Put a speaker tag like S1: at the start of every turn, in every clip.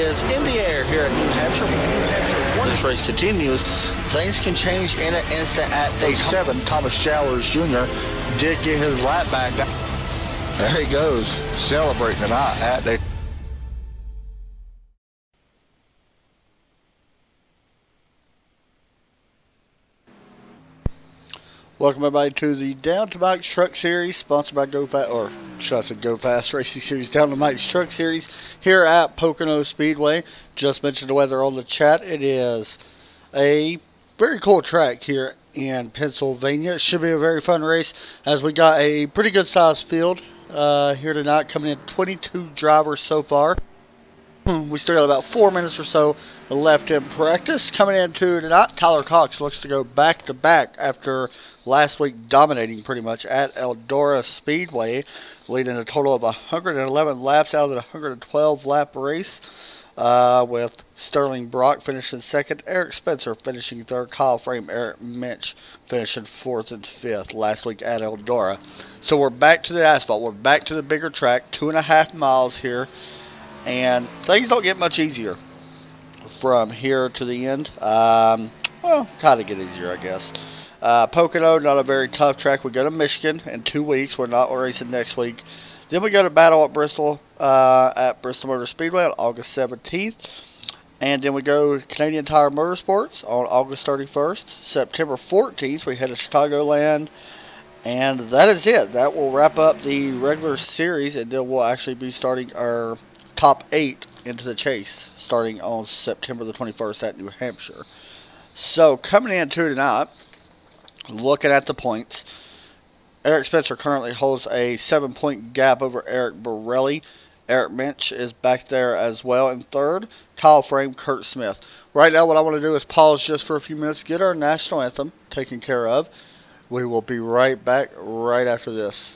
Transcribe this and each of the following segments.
S1: is in the air here at New Hampshire. From New Hampshire, once this race continues, things can change in an instant at day 7. Thomas Jowers Jr. did get his lap back. There he goes, celebrating tonight at day. Welcome everybody to the Down to Mike's Truck Series, sponsored by Go Fast, or should I say Go Fast Racing Series, Down to Mike's Truck Series here at Pocono Speedway. Just mentioned the weather on the chat. It is a very cool track here in Pennsylvania. It should be a very fun race, as we got a pretty good sized field here tonight, coming in 22 drivers so far. We still got about 4 minutes or so left in practice. Coming into tonight, Tyler Cox looks to go back-to-back after last week dominating pretty much at Eldora Speedway, leading a total of 111 laps out of the 112 lap race, with Sterling Brock finishing second, Eric Spencer finishing third, Kyle Frame, Eric Minch finishing fourth and fifth last week at Eldora. So we're back to the asphalt. We're back to the bigger track, 2.5 miles here. And things don't get much easier from here to the end. Well, kind of get easier, I guess. Pocono, not a very tough track. We go to Michigan in 2 weeks. We're not racing next week. Then we go to battle at Bristol, at Bristol Motor Speedway on August 17th. And then we go to Canadian Tire Motorsports on August 31st. September 14th, we head to Chicagoland. And that is it. That will wrap up the regular series. And then we'll actually be starting our top 8 into the chase starting on September the 21st at New Hampshire. So coming into tonight, looking at the points, Eric Spencer currently holds a 7-point gap over Eric Borelli. Eric Minch is back there as well in third. Kyle Frame, Kurt Smith. Right now what I want to do is pause just for a few minutes, get our national anthem taken care of. We will be right back right after this.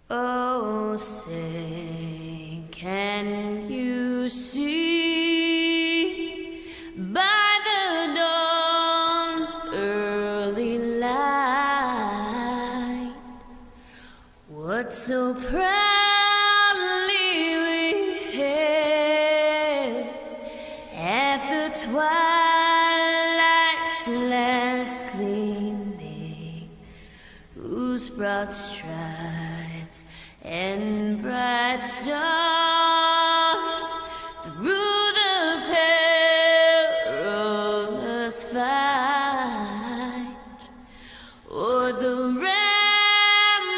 S2: Oh, say, can you see by the dawn's early light what so proudly we hailed at the twilight's last gleaming, whose broad stripes and bright stars through the perilous fight, o'er the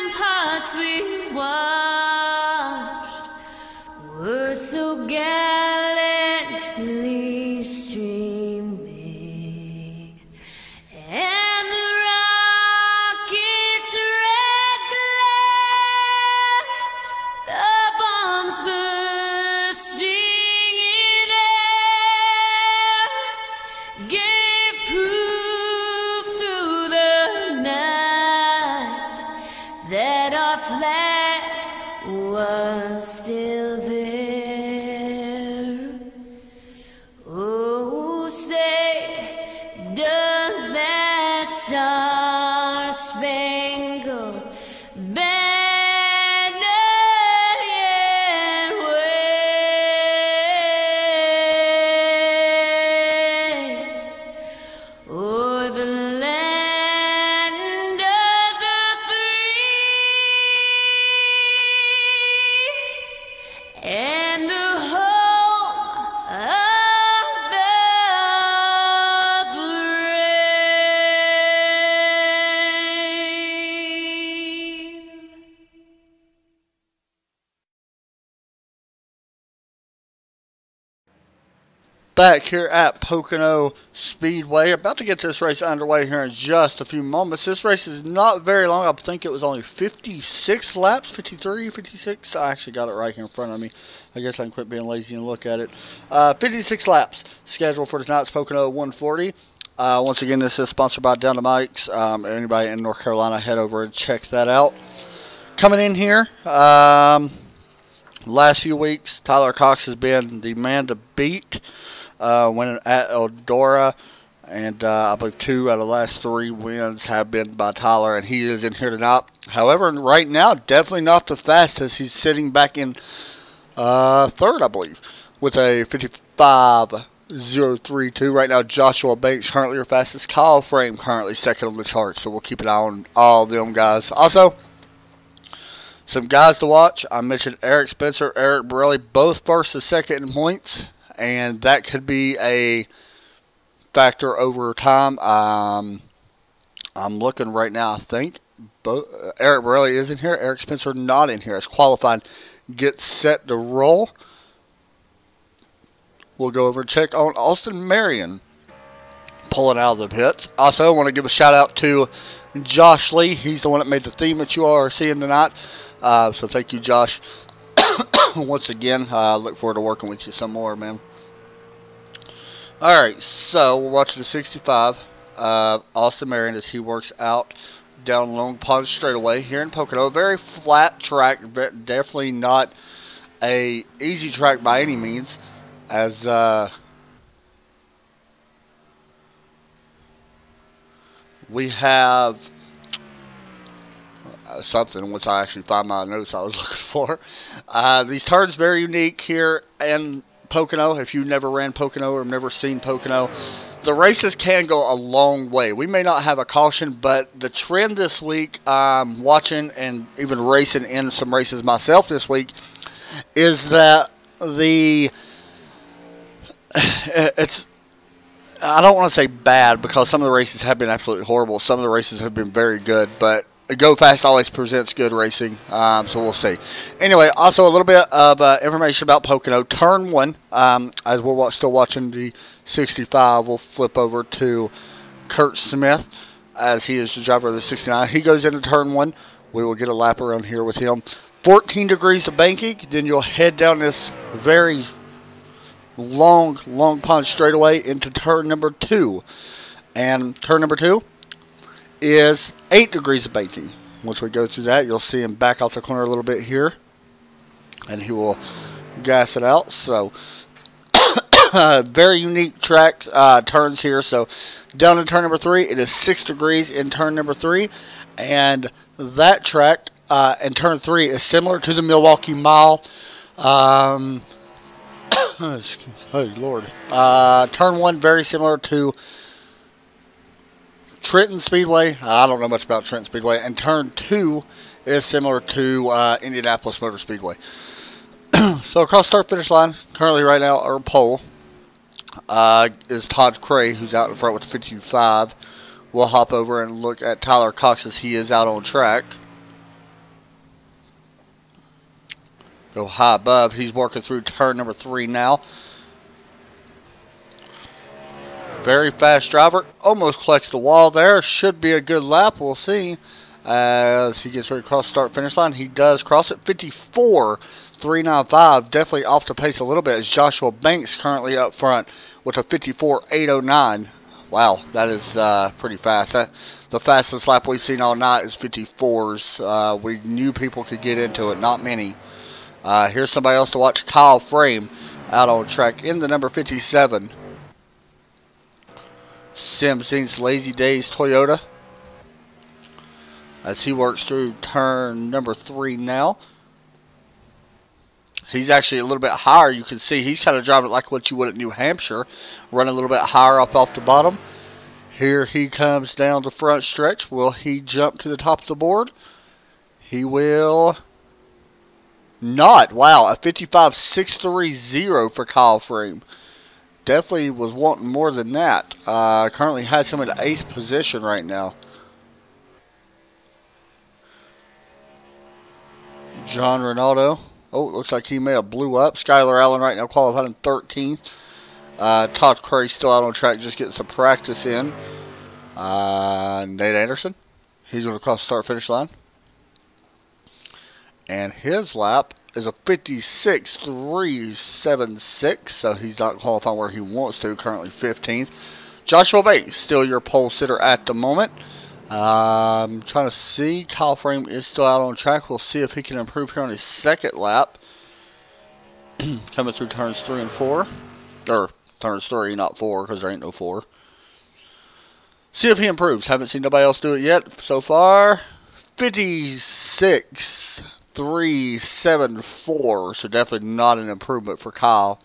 S2: ramparts we watched, were so gallantly streaming, and the rockets' red glare, the bombs bursting in air, gave proof through the night that our flag was still there. Oh, say, does that star-spangled banner yet wave o'er the land of the free and the home of the brave?
S1: Back here at Pocono Speedway, about to get this race underway here in just a few moments. This race is not very long. I think it was only 56 laps, 53, 56. I actually got it right here in front of me. I guess I can quit being lazy and look at it. 56 laps scheduled for tonight's Pocono 140. Once again, this is sponsored by Down to Mike's. Anybody in North Carolina, head over and check that out. Coming in here, last few weeks, Tyler Cox has been the man to beat. Winning at Eldora And I believe 2 out of the last 3 wins have been by Tyler, and he is in here tonight. However, right now, definitely not the fastest. He's sitting back in third, I believe, with a 55.032. Right now, Joshua Banks currently your fastest. Kyle Frame currently second on the chart, so we'll keep an eye on all of them guys. Also, some guys to watch. I mentioned Eric Spencer, Eric Borelli, both first and second in points, and that could be a factor over time. I'm looking right now. I think Eric Borelli is in here. Eric Spencer not in here. As qualifying gets set to roll, we'll go over and check on Austin Marion pulling out of the pits. Also, I want to give a shout out to Josh Lee. He's the one that made the theme that you all are seeing tonight. So thank you, Josh. Once again, look forward to working with you some more, man. Alright, so we're watching the 65. Austin Marion as he works out down Long Pond straightaway here in Pocono. Very flat track, definitely not a easy track by any means. As we have something which I actually find my notes I was looking for. These turns very unique here in Pocono. If you've never ran Pocono or never seen Pocono, the races can go a long way. We may not have a caution, but the trend this week, watching and even racing in some races myself this week, is that it's, I don't want to say bad, because some of the races have been absolutely horrible. Some of the races have been very good, but Go Fast always presents good racing, so we'll see. Anyway, also a little bit of information about Pocono. Turn 1, as we're still watching the 65, we'll flip over to Kurt Smith, as he is the driver of the 69. He goes into turn 1. We will get a lap around here with him. 14 degrees of banking. Then you'll head down this very long pond straightaway into turn number 2. And turn number 2 is 8 degrees of banking. Once we go through that, you'll see him back off the corner a little bit here, and he will gas it out. So very unique track turns here. So down in turn number 3, it is 6 degrees in turn number 3, and that track in turn 3 is similar to the Milwaukee Mile. Oh Lord. Turn 1 very similar to Trenton Speedway. I don't know much about Trenton Speedway. And turn 2 is similar to Indianapolis Motor Speedway. So across start finish line, currently right now, our pole is Todd Cray, who's out in front with 55. We'll hop over and look at Tyler Cox as he is out on track. Go high above. He's working through turn number 3 now. Very fast driver. Almost collects the wall there. Should be a good lap. We'll see. As he gets ready to cross start finish line. He does cross it. 54.395. Definitely off the pace a little bit, as Joshua Banks currently up front with a 54.809. Wow, that is pretty fast. The fastest lap we've seen all night is 54s. We knew people could get into it. Not many. Here's somebody else to watch. Kyle Frame out on track in the number 57. Simpson's Lazy Days Toyota, as he works through turn number 3 now. He's actually a little bit higher. You can see he's kind of driving it like what you would at New Hampshire, running a little bit higher up off the bottom. Here he comes down the front stretch. Will he jump to the top of the board? He will not. Wow, a 55.630 for Kyle Frame. Definitely was wanting more than that. Currently has him in the 8th position right now. John Ronaldo. Oh, it looks like he may have blew up. Skylar Allen right now qualified in 13th. Todd Cray still out on track, just getting some practice in. Nate Anderson. He's going to cross the start-finish line. And his lap is a 56.376, so he's not qualifying where he wants to, currently 15th. Joshua Banks, still your pole sitter at the moment. I'm trying to see. Kyle Frame is still out on track. We'll see if he can improve here on his second lap. Coming through turns 3 and 4. Or turns 3, not 4, because there ain't no 4. See if he improves. Haven't seen nobody else do it yet so far. 56.374. So definitely not an improvement for Kyle,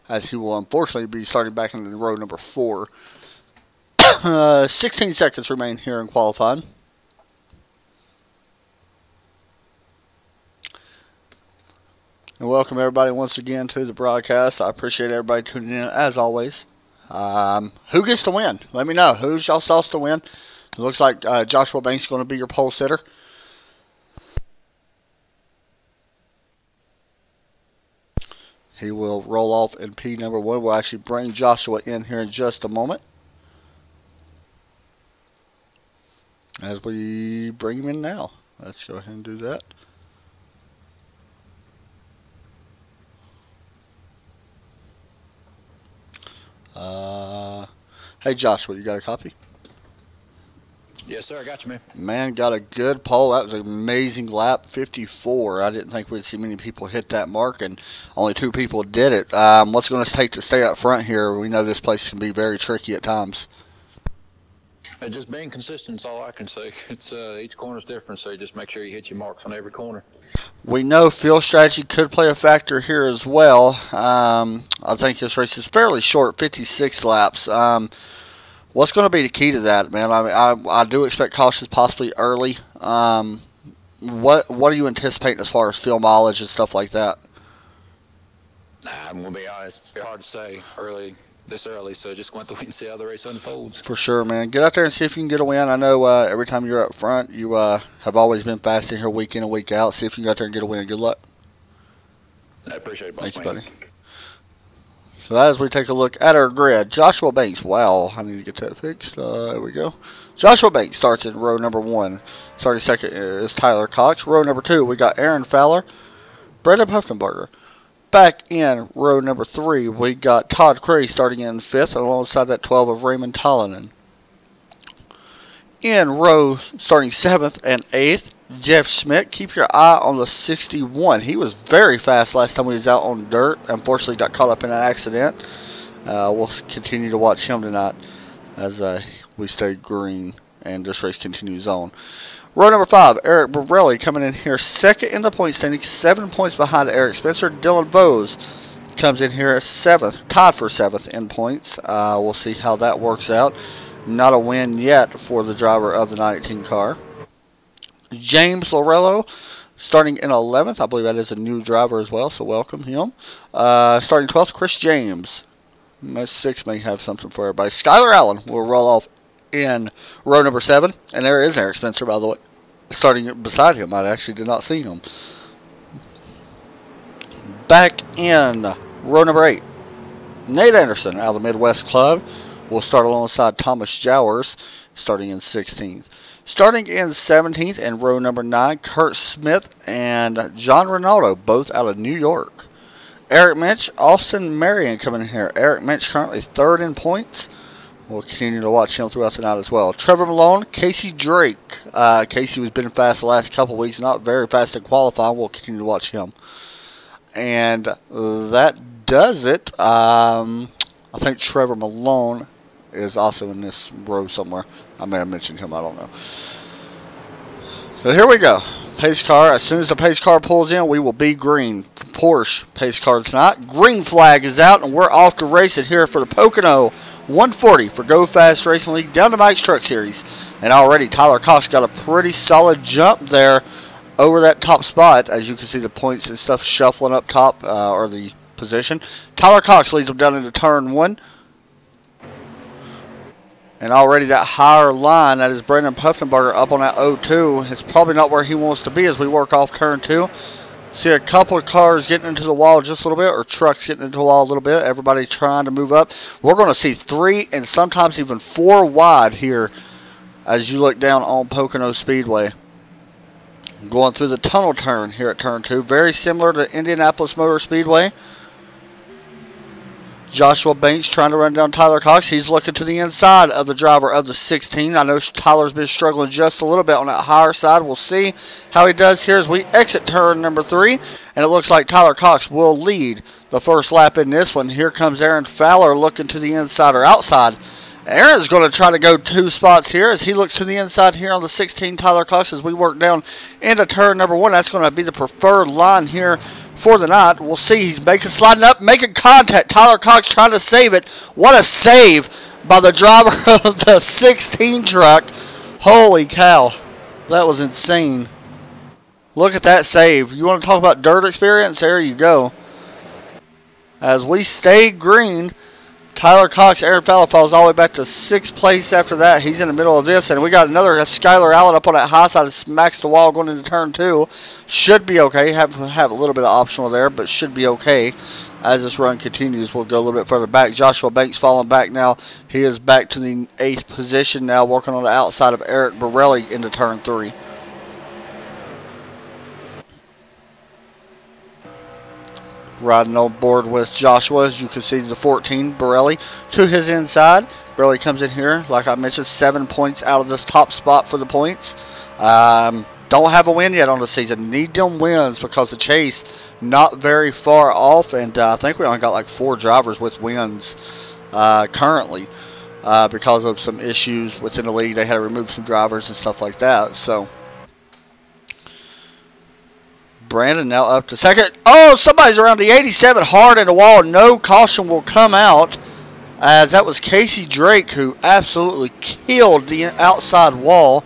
S1: as he will unfortunately be starting back in row number 4. 16 seconds remain here in qualifying. And welcome everybody once again to the broadcast. I appreciate everybody tuning in as always. Who gets to win? Let me know. Who's y'all's thoughts to win? It looks like Joshua Banks is going to be your pole sitter. He will roll off in P number 1. We'll actually bring Joshua in here in just a moment, as we bring him in now. Let's go ahead and do that. Hey Joshua, you got a copy?
S3: Yes, sir. I got you, man.
S1: Man, got a good pole. That was an amazing lap, 54. I didn't think we'd see many people hit that mark, and only 2 people did it. What's it going to take to stay up front here? We know this place can be very tricky at times.
S3: Just being consistent is all I can say. It's each corner's different, so you just make sure you hit your marks on every corner.
S1: We know field strategy could play a factor here as well. I think this race is fairly short, 56 laps. What's going to be the key to that, man? I do expect cautions possibly early. What are you anticipating as far as field mileage and stuff like that?
S3: I'm going to be honest. It's hard to say this early, so just going to wait and see how the race unfolds.
S1: For sure, man. Get out there and see if you can get a win. I know every time you're up front, you have always been fast in here week in and week out. See if you can get out there and get a win. Good luck.
S3: I appreciate it, boss.
S1: Thanks, buddy. So as we take a look at our grid, Joshua Banks, wow, I need to get that fixed. There we go. Joshua Banks starts in row number 1. Starting second is Tyler Cox. Row number 2, we got Aaron Fowler, Brendan Puffenberger. Back in row number 3, we got Todd Cray starting in 5th, alongside that 12 of Raymond Tollinen. In row starting 7th and 8th, Jeff Schmidt. Keep your eye on the 61. He was very fast last time he was out on dirt. Unfortunately, got caught up in an accident. We'll continue to watch him tonight as we stay green and this race continues on. Row number 5, Eric Borelli coming in here second in the point standing, 7 points behind Eric Spencer. Dylan Bose comes in here 7th, tied for 7th in points. We'll see how that works out. Not a win yet for the driver of the 19 car. James Lorello starting in 11th. I believe that is a new driver as well, so welcome him. Starting 12th, Chris James. 6 may have something for everybody. Skylar Allen will roll off in row number 7. And there is Eric Spencer, by the way, starting beside him. I actually did not see him. Back in row number 8, Nate Anderson out of the Midwest Club will start alongside Thomas Jowers, starting in 16th. Starting in 17th in row number 9, Kurt Smith and John Ronaldo, both out of New York. Eric Minch, Austin Marion coming in here. Eric Minch currently 3rd in points. We'll continue to watch him throughout the night as well. Trevor Malone, Casey Drake. Casey has been fast the last couple weeks, not very fast in qualifying. We'll continue to watch him. And that does it. I think Trevor Malone is also in this row somewhere. I may have mentioned him, I don't know. So here we go. Pace car. As soon as the pace car pulls in, we will be green. Porsche pace car tonight. Green flag is out, and we're off to race it here for the Pocono 140 for Go Fast Racing League down to Mike's Truck Series. And already Tyler Cox got a pretty solid jump there over that top spot. As you can see, the points and stuff shuffling up top, or the position. Tyler Cox leads them down into turn 1. And already that higher line, that is Brendan Puffenberger up on that 02. It's probably not where he wants to be as we work off turn 2. See a couple of cars getting into the wall just a little bit, or trucks getting into the wall a little bit. Everybody trying to move up. We're going to see 3 and sometimes even 4 wide here as you look down on Pocono Speedway. Going through the tunnel turn here at turn 2. Very similar to Indianapolis Motor Speedway. Joshua Banks trying to run down Tyler Cox. He's looking to the inside of the driver of the 16. I know Tyler's been struggling just a little bit on that higher side. We'll see how he does here as we exit turn number 3. And it looks like Tyler Cox will lead the first lap in this one. Here comes Aaron Fowler looking to the inside or outside Aaron's going to try to go 2 spots here as he looks to the inside here on the 16, Tyler Cox, as we work down into turn number 1. That's going to be the preferred line here for the night. We'll see. He's sliding up, making contact. Tyler Cox trying to save it. What a save by the driver of the 16 truck. Holy cow. That was insane. Look at that save. You want to talk about dirt experience? There you go. As we stay green, Tyler Cox, Aaron Fowler falls all the way back to 6th place after that. He's in the middle of this, and we got another Skylar Allen up on that high side. Smacks the wall going into turn 2. Should be okay. Have a little bit of optional there, but should be okay. As this run continues, we'll go a little bit further back. Joshua Banks falling back now. He is back to the 8th position now, working on the outside of Eric Borelli into turn 3. Riding on board with Joshua, as you can see, the 14, Borelli, to his inside. Borelli comes in here, like I mentioned, 7 points out of the top spot for the points. Don't have a win yet on the season. Need them wins because the chase not very far off, and I think we only got like 4 drivers with wins currently because of some issues within the league. They had to remove some drivers and stuff like that. So Brandon now up to 2nd. Oh, somebody's around the 87, hard in the wall. No caution will come out, as that was Casey Drake who absolutely killed the outside wall.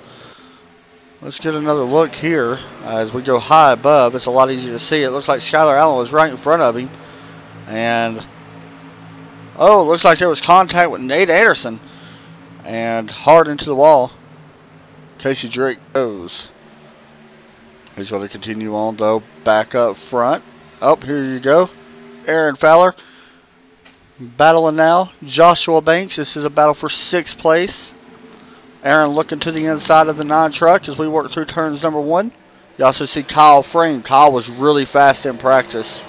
S1: Let's get another look here as we go high above. It's a lot easier to see. It looks like Skylar Allen was right in front of him. And, oh, it looks like there was contact with Nate Anderson. And hard into the wall. Casey Drake goes. He's going to continue on, though, back up front. Oh, here you go. Aaron Fowler battling now. Joshua Banks. This is a battle for 6th place. Aaron looking to the inside of the 9 truck as we work through turns number 1. You also see Kyle Frame. Kyle was really fast in practice.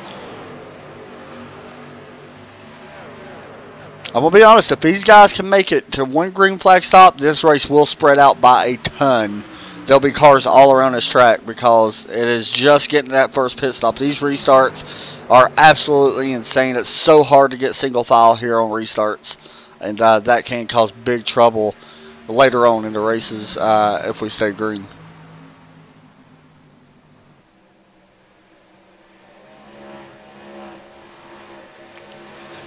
S1: I'm going to be honest. If these guys can make it to 1 green flag stop, this race will spread out by a ton. There'll be cars all around this track because it is just getting that first pit stop. These restarts are absolutely insane. It's so hard to get single file here on restarts. And that can cause big trouble later on in the races if we stay green.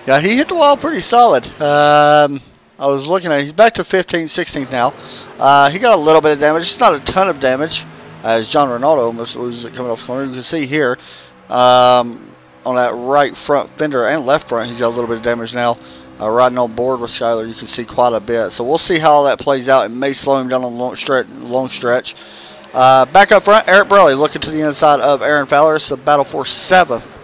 S1: Yeah, he hit the wall pretty solid. I was looking at it. He's back to 15th, 16th now. He got a little bit of damage. It's not a ton of damage, as John Ronaldo almost loses it coming off the corner. You can see here on that right front fender and left front, he's got a little bit of damage now. Riding on board with Skylar, you can see quite a bit. So we'll see how all that plays out. It may slow him down on the long stretch. Back up front, Eric Borelli looking to the inside of Aaron Fowler. It's the battle for 7th.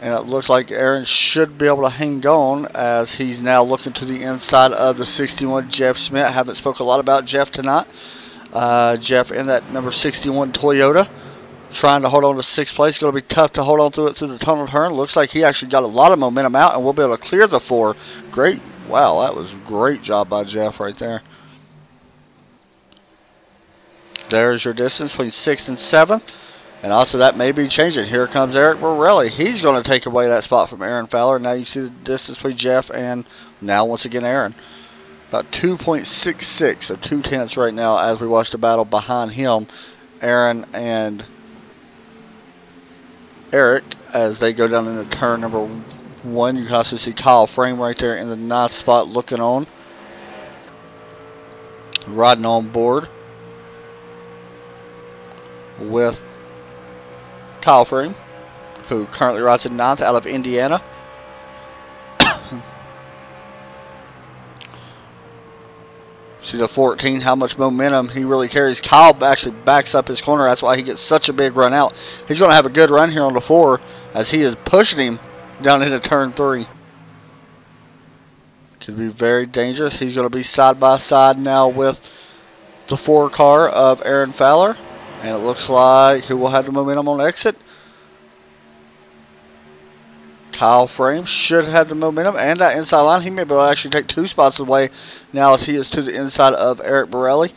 S1: And it looks like Aaron should be able to hang on as he's now looking to the inside of the 61, Jeff Schmidt. I haven't spoke a lot about Jeff tonight. Jeff in that number 61 Toyota, trying to hold on to 6th place. It's going to be tough to hold on through the tunnel turn. Looks like he actually got a lot of momentum out, and we'll be able to clear the 4. Great. Wow, that was a great job by Jeff right there. There's your distance between 6th and 7th. And also that may be changing. Here comes Eric Borelli. He's going to take away that spot from Aaron Fowler. Now you see the distance between Jeff and now once again Aaron. About 2.66, so 2/10 right now as we watch the battle behind him. Aaron and Eric as they go down into turn number 1. You can also see Kyle Frame right there in the 9th spot looking on. Riding on board with Kyle Frame, who currently rides in 9th out of Indiana. See the 14, how much momentum he really carries. Kyle actually backs up his corner. That's why he gets such a big run out. He's going to have a good run here on the 4 as he is pushing him down into turn 3. Could be very dangerous. He's going to be side by side now with the 4 car of Aaron Fowler. And it looks like who will have the momentum on exit? Kyle Frame should have the momentum and that inside line. He may be able to actually take 2 spots away now as he is to the inside of Eric Borelli.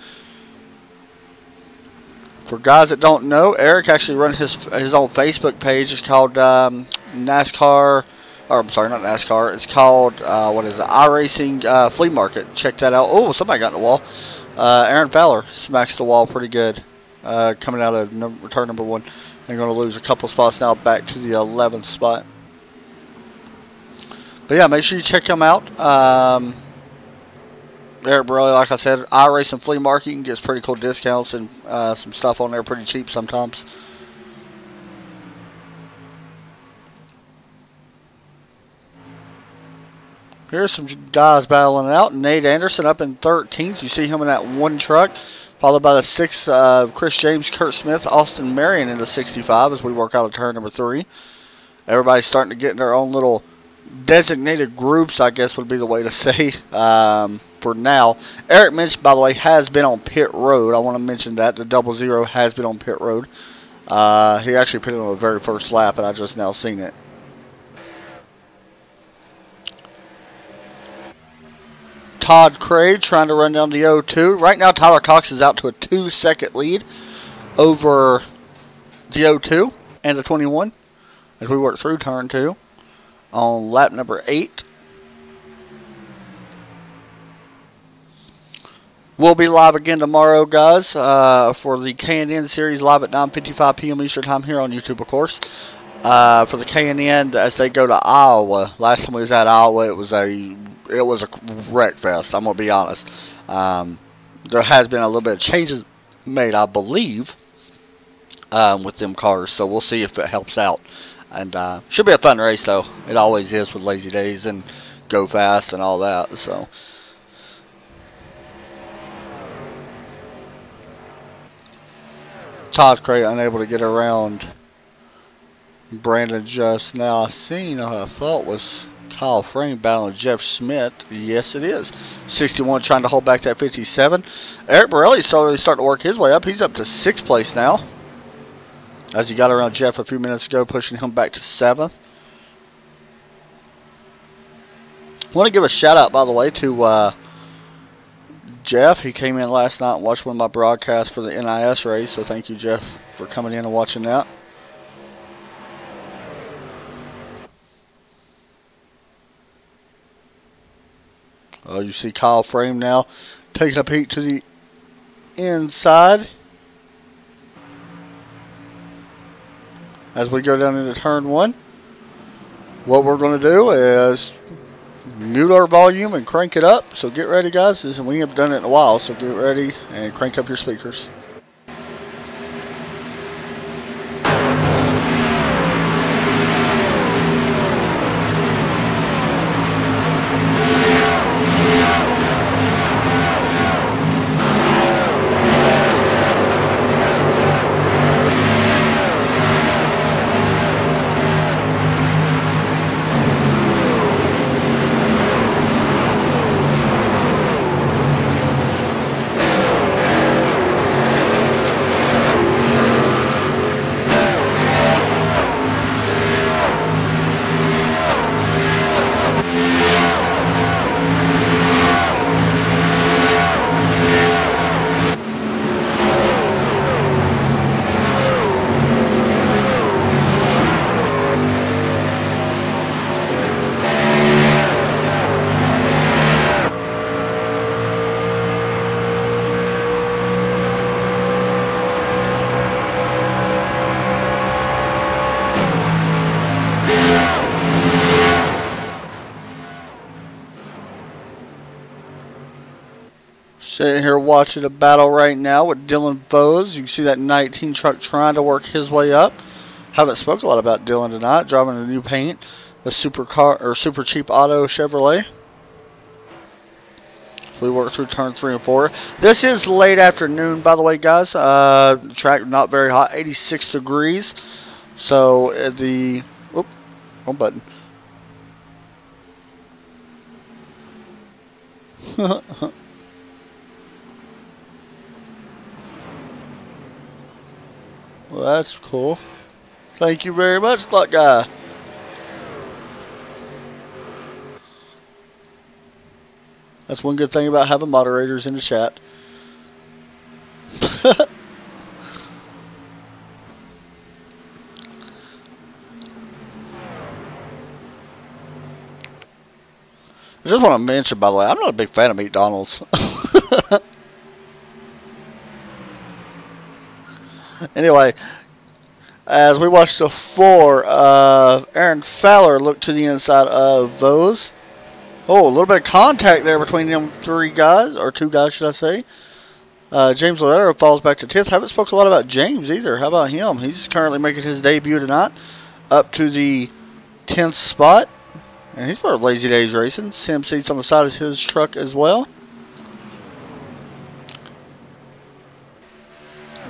S1: For guys that don't know, Eric actually runs his own Facebook page. It's called NASCAR or I'm sorry, not NASCAR. It's called, what is it, iRacing Flea Market. Check that out. Oh, somebody got in the wall. Aaron Fowler smacks the wall pretty good, coming out of turn number 1. They're going to lose a couple spots now, back to the 11th spot. But yeah, make sure you check them out. Eric Borelli, like I said, iRacing Flea Market, you can get pretty cool discounts and some stuff on there pretty cheap sometimes. Here's some guys battling it out. Nate Anderson up in 13th. You see him in that one truck. Followed by the 6th, Chris James, Kurt Smith, Austin Marion in the 65 as we work out of turn number 3. Everybody's starting to get in their own little designated groups, I guess would be the way to say, for now. Eric Minch, by the way, has been on pit road. I want to mention that. The 00 has been on pit road. He actually put it on the very first lap, and I just now seen it. Todd Craig trying to run down the 02. Right now, Tyler Cox is out to a 2-second lead over the 02 and the 21 as we work through turn 2 on lap number 8. We'll be live again tomorrow, guys, for the K&N series, live at 9:55 p.m. Eastern Time here on YouTube, of course. For the K&N as they go to Iowa. Last time we was at Iowa, it was a wreck fest. I'm gonna be honest. There has been a little bit of changes made, I believe, with them cars. So we'll see if it helps out. And should be a fun race, though. It always is with Lazy Days and Go Fast and all that. So. Todd Craig unable to get around Brandon just now. I seen I thought was Kyle Frame battling Jeff Schmidt. Yes, it is. 61 trying to hold back that 57. Eric Borelli's starting to work his way up. He's up to 6th place now, as he got around Jeff a few minutes ago, pushing him back to 7th. I want to give a shout out, by the way, to Jeff. He came in last night and watched one of my broadcasts for the NIS race, so thank you, Jeff, for coming in and watching that. You see Kyle Frame now taking a peek to the inside as we go down into turn 1. What we're going to do is mute our volume and crank it up. So get ready, guys. We haven't done it in a while, so get ready and crank up your speakers. Sitting here watching a battle right now with Dylan Foes. You can see that 19 truck trying to work his way up. Haven't spoke a lot about Dylan tonight. Driving a new paint, the super cheap auto Chevrolet. We work through turn 3 and 4. This is late afternoon, by the way, guys. Track not very hot, 86 degrees. So the wrong button. Well, that's cool. Thank you very much, Luck Guy. That's one good thing about having moderators in the chat. I just want to mention, by the way, I'm not a big fan of McDonald's. Anyway, as we watch the four, Aaron Fowler look to the inside of those. Oh, a little bit of contact there between them three guys, or two guys, should I say. James Lolero falls back to 10th. Haven't spoken a lot about James either. How about him? He's currently making his debut tonight, up to the 10th spot. And he's part of Lazy Days Racing. Sim seats on the side of his truck as well.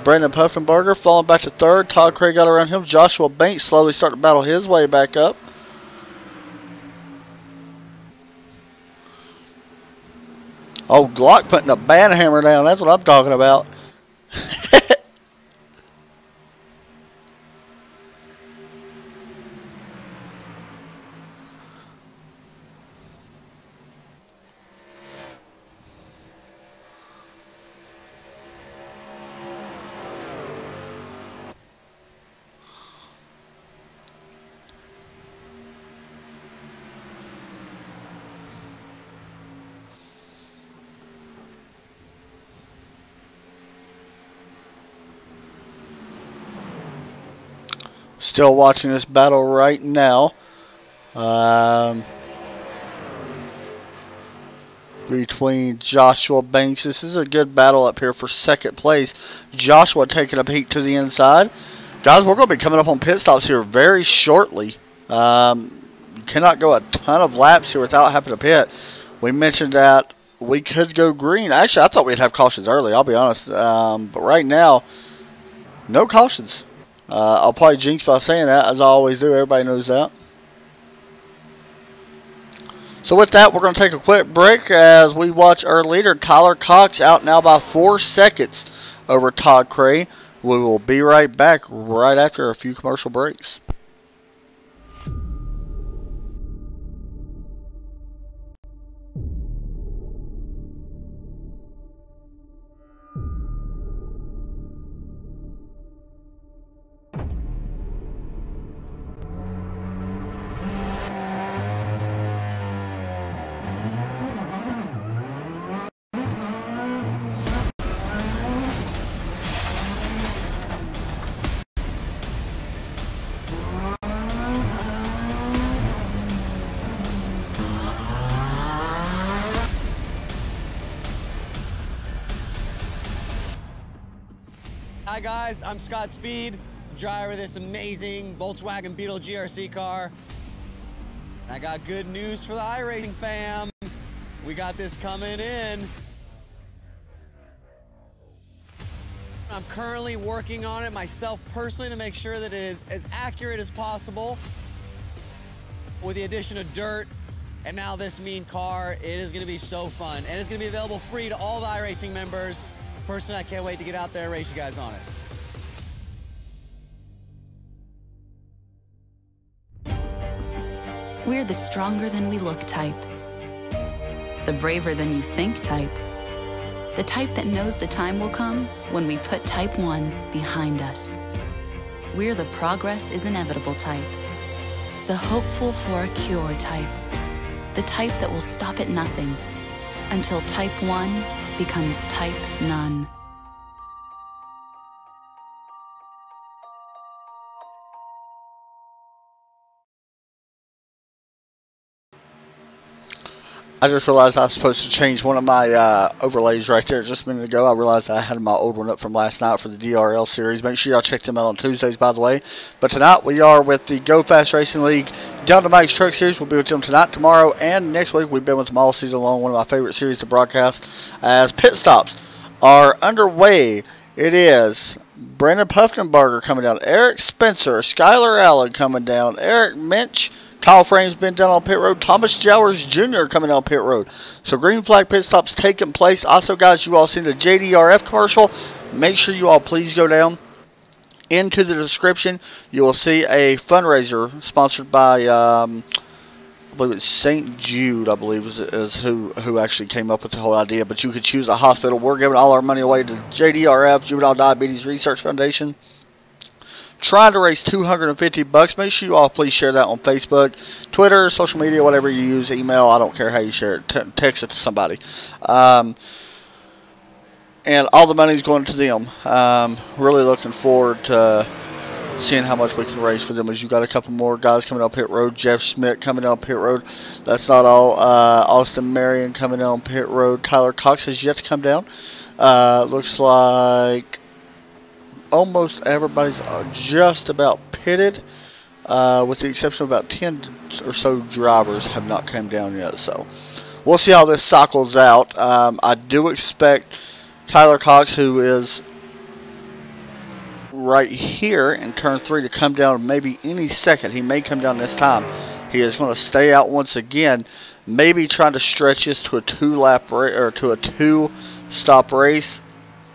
S1: Brandon Puffenberger falling back to 3rd. Todd Craig got around him. Joshua Banks slowly starting to battle his way back up. Oh, Glock putting a band hammer down. That's what I'm talking about. Still watching this battle right now. Between Joshua Banks. This is a good battle up here for 2nd place. Joshua taking a peek to the inside. Guys, we're going to be coming up on pit stops here very shortly. You cannot go a ton of laps here without having to pit. We mentioned that we could go green. Actually, I thought we'd have cautions early, I'll be honest. But right now, no cautions. I'll probably jinx by saying that, as I always do. Everybody knows that. So with that, we're going to take a quick break as we watch our leader, Tyler Cox, out now by 4 seconds over Todd Cray. We will be right back right after a few commercial breaks.
S4: Hi guys, I'm Scott Speed, driver of this amazing Volkswagen Beetle GRC car. I got good news for the iRacing fam. We got this coming in. I'm currently working on it myself personally to make sure that it is as accurate as possible. With the addition of dirt and now this mean car, it is going to be so fun. And it's going to be available free to all the iRacing members. Personally, I can't wait to get out there and race you guys on it.
S5: We're the stronger than we look type. The braver than you think type. The type that knows the time will come when we put Type 1 behind us. We're the progress is inevitable type. The hopeful for a cure type. The type that will stop at nothing until Type 1 becomes Type None.
S1: I just realized I was supposed to change one of my overlays right there just a minute ago. I realized I had my old one up from last night for the DRL series. Make sure y'all check them out on Tuesdays, by the way. But tonight we are with the Go Fast Racing League Down to Mike's Truck Series. We'll be with them tonight, tomorrow, and next week. We've been with them all season long. One of my favorite series to broadcast. As pit stops are underway, it is Brandon Puffenberger coming down, Eric Spencer, Skylar Allen coming down, Eric Minch, Kyle Frame's been down on pit road. Thomas Jowers Jr. coming down pit road. So green flag pit stops taking place. Also, guys, you all seen the JDRF commercial. Make sure you all please go down into the description. You will see a fundraiser sponsored by, I believe it's St. Jude, I believe is who actually came up with the whole idea. But you could choose a hospital. We're giving all our money away to JDRF, Juvenile Diabetes Research Foundation. trying to raise $250. Make sure you all please share that on Facebook, Twitter, social media, whatever you use, email. I don't care how you share it. Text it to somebody. And all the money is going to them. Really looking forward to seeing how much we can raise for them. As you got a couple more guys coming up pit road. Jeff Schmidt coming down pit road. That's not all. Austin Marion coming down pit road. Tyler Cox has yet to come down. Looks like almost everybody's just about pitted, with the exception of about 10 or so drivers have not come down yet. So we'll see how this cycles out. I do expect Tyler Cox, who is right here in turn 3, to come down maybe any second. He may come down this time. He is going to stay out once again, maybe trying to stretch this to a 2-lap race or to a 2-stop race.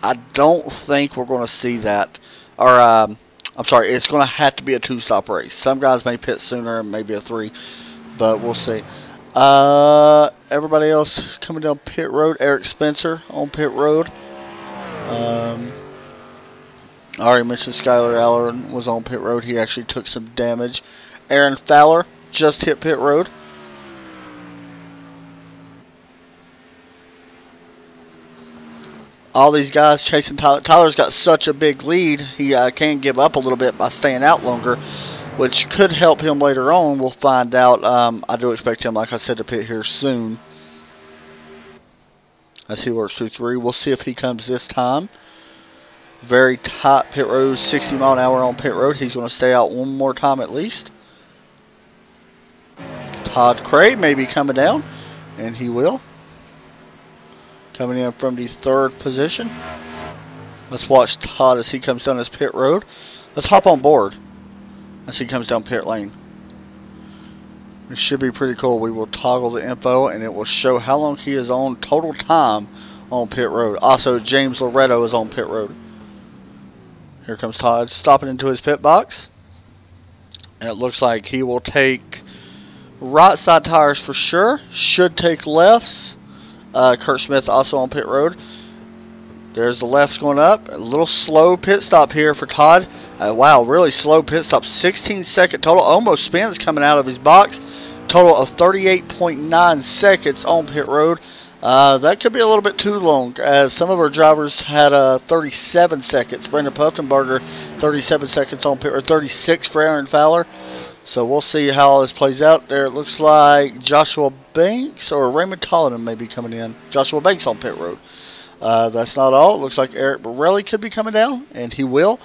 S1: I don't think we're going to see that. Or I'm sorry, it's going to have to be a 2-stop race. Some guys may pit sooner, maybe a 3, but we'll see. Everybody else coming down pit road. Eric Spencer on pit road. I already mentioned Skylar Allen was on pit road. He actually took some damage. Aaron Fowler just hit pit road. All these guys chasing Tyler. Tyler's got such a big lead, he can give up a little bit by staying out longer, which could help him later on. We'll find out. I do expect him, like I said, to pit here soon as he works through 3. We'll see if he comes this time. Very tight pit road, 60 mile an hour on pit road. He's going to stay out one more time at least. Todd Cray may be coming down, and he will. Coming in from the 3rd position. Let's watch Todd as he comes down this pit road. Let's hop on board as he comes down pit lane. It should be pretty cool. We will toggle the info, and it will show how long he is on total time on pit road. Also, James Loretto is on pit road. Here comes Todd stopping into his pit box. And it looks like he will take right side tires for sure. Should take lefts. Kurt Smith also on pit road. There's the lefts going up. A little slow pit stop here for Todd. Wow, really slow pit stop. 16-second total. Almost spins coming out of his box. Total of 38.9 seconds on pit road. That could be a little bit too long, as some of our drivers had 37 seconds. Brandon Puffenberger, 37 seconds on pit road. 36 for Aaron Fowler. So we'll see how this plays out. There it looks like Joshua Banks or Raymond Tollinen may be coming in. Joshua Banks on pit road. That's not all. It looks like Eric Borelli could be coming down, and he will.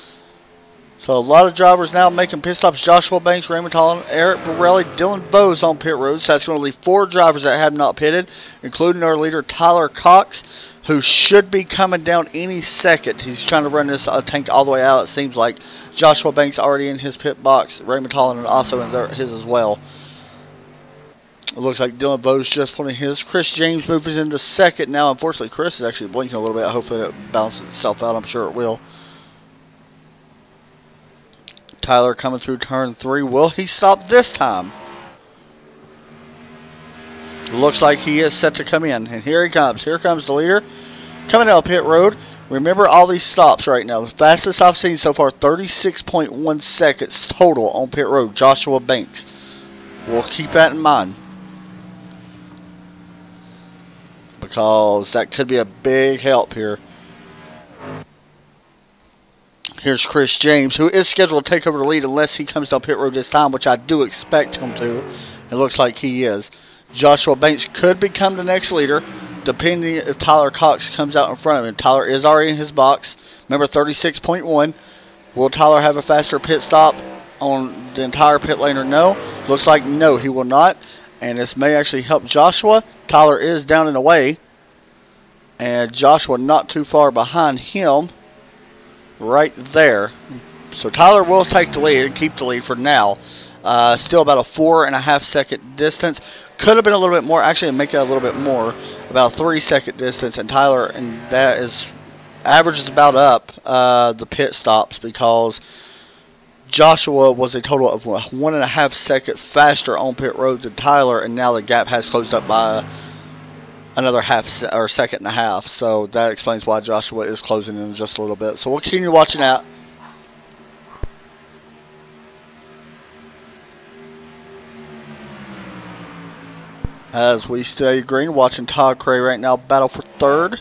S1: So a lot of drivers now making pit stops. Joshua Banks, Raymond Tollinen, Eric Borelli, Dylan Bose on pit road. So that's going to leave 4 drivers that have not pitted, including our leader Tyler Cox, who should be coming down any second. He's trying to run this tank all the way out, it seems like. Joshua Banks already in his pit box. Raymond Tollinen also in his as well. It looks like Dylan Bose just putting his. Chris James moves into second now. Unfortunately, Chris is actually blinking a little bit. Hopefully it balances itself out. I'm sure it will. Tyler coming through turn 3. Will he stop this time? Looks like he is set to come in. And here he comes. Here comes the leader. Coming down pit road. Remember all these stops right now. The fastest I've seen so far, 36.1 seconds total on pit road. Joshua Banks. We'll keep that in mind, because that could be a big help here. Here's Chris James, who is scheduled to take over the lead unless he comes down pit road this time, which I do expect him to. It looks like he is. Joshua Banks could become the next leader, depending if Tyler Cox comes out in front of him. Tyler is already in his box. Remember, 36.1. Will Tyler have a faster pit stop on the entire pit lane or no? Looks like no, he will not. And this may actually help Joshua. Tyler is down and away, and Joshua not too far behind him. Right there. So Tyler will take the lead and keep the lead for now. Still about a 4.5 second distance. Could have been a little bit more. Actually, make it a little bit more. About a 3 second distance. And Tyler, and that is averages about up the pit stops, because Joshua was a total of 1.5 seconds faster on pit road than Tyler, and now the gap has closed up by another second and a half. So that explains why Joshua is closing in just a little bit. So we'll continue watching that. As we stay green, watching Todd Cray right now battle for third.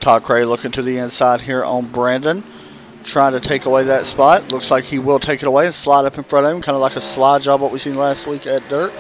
S1: Todd Cray looking to the inside here on Brandon, trying to take away that spot. Looks like he will take it away and slide up in front of him, kind of like a slide job what we seen last week at Dirt.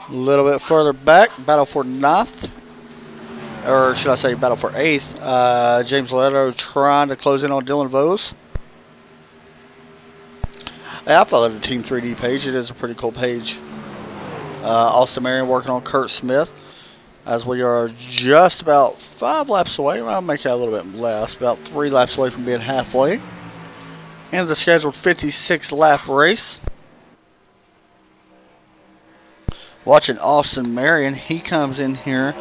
S1: A little bit further back, battle for 9th, or should I say battle for 8th. James Loretto trying to close in on Dylan Vose. I followed the Team 3D page. It is a pretty cool page. Austin Marion working on Kurt Smith as we are just about 5 laps away. I'll make that a little bit less, about 3 laps away from being halfway in the scheduled 56 lap race. Watching Austin Marion, he comes in here.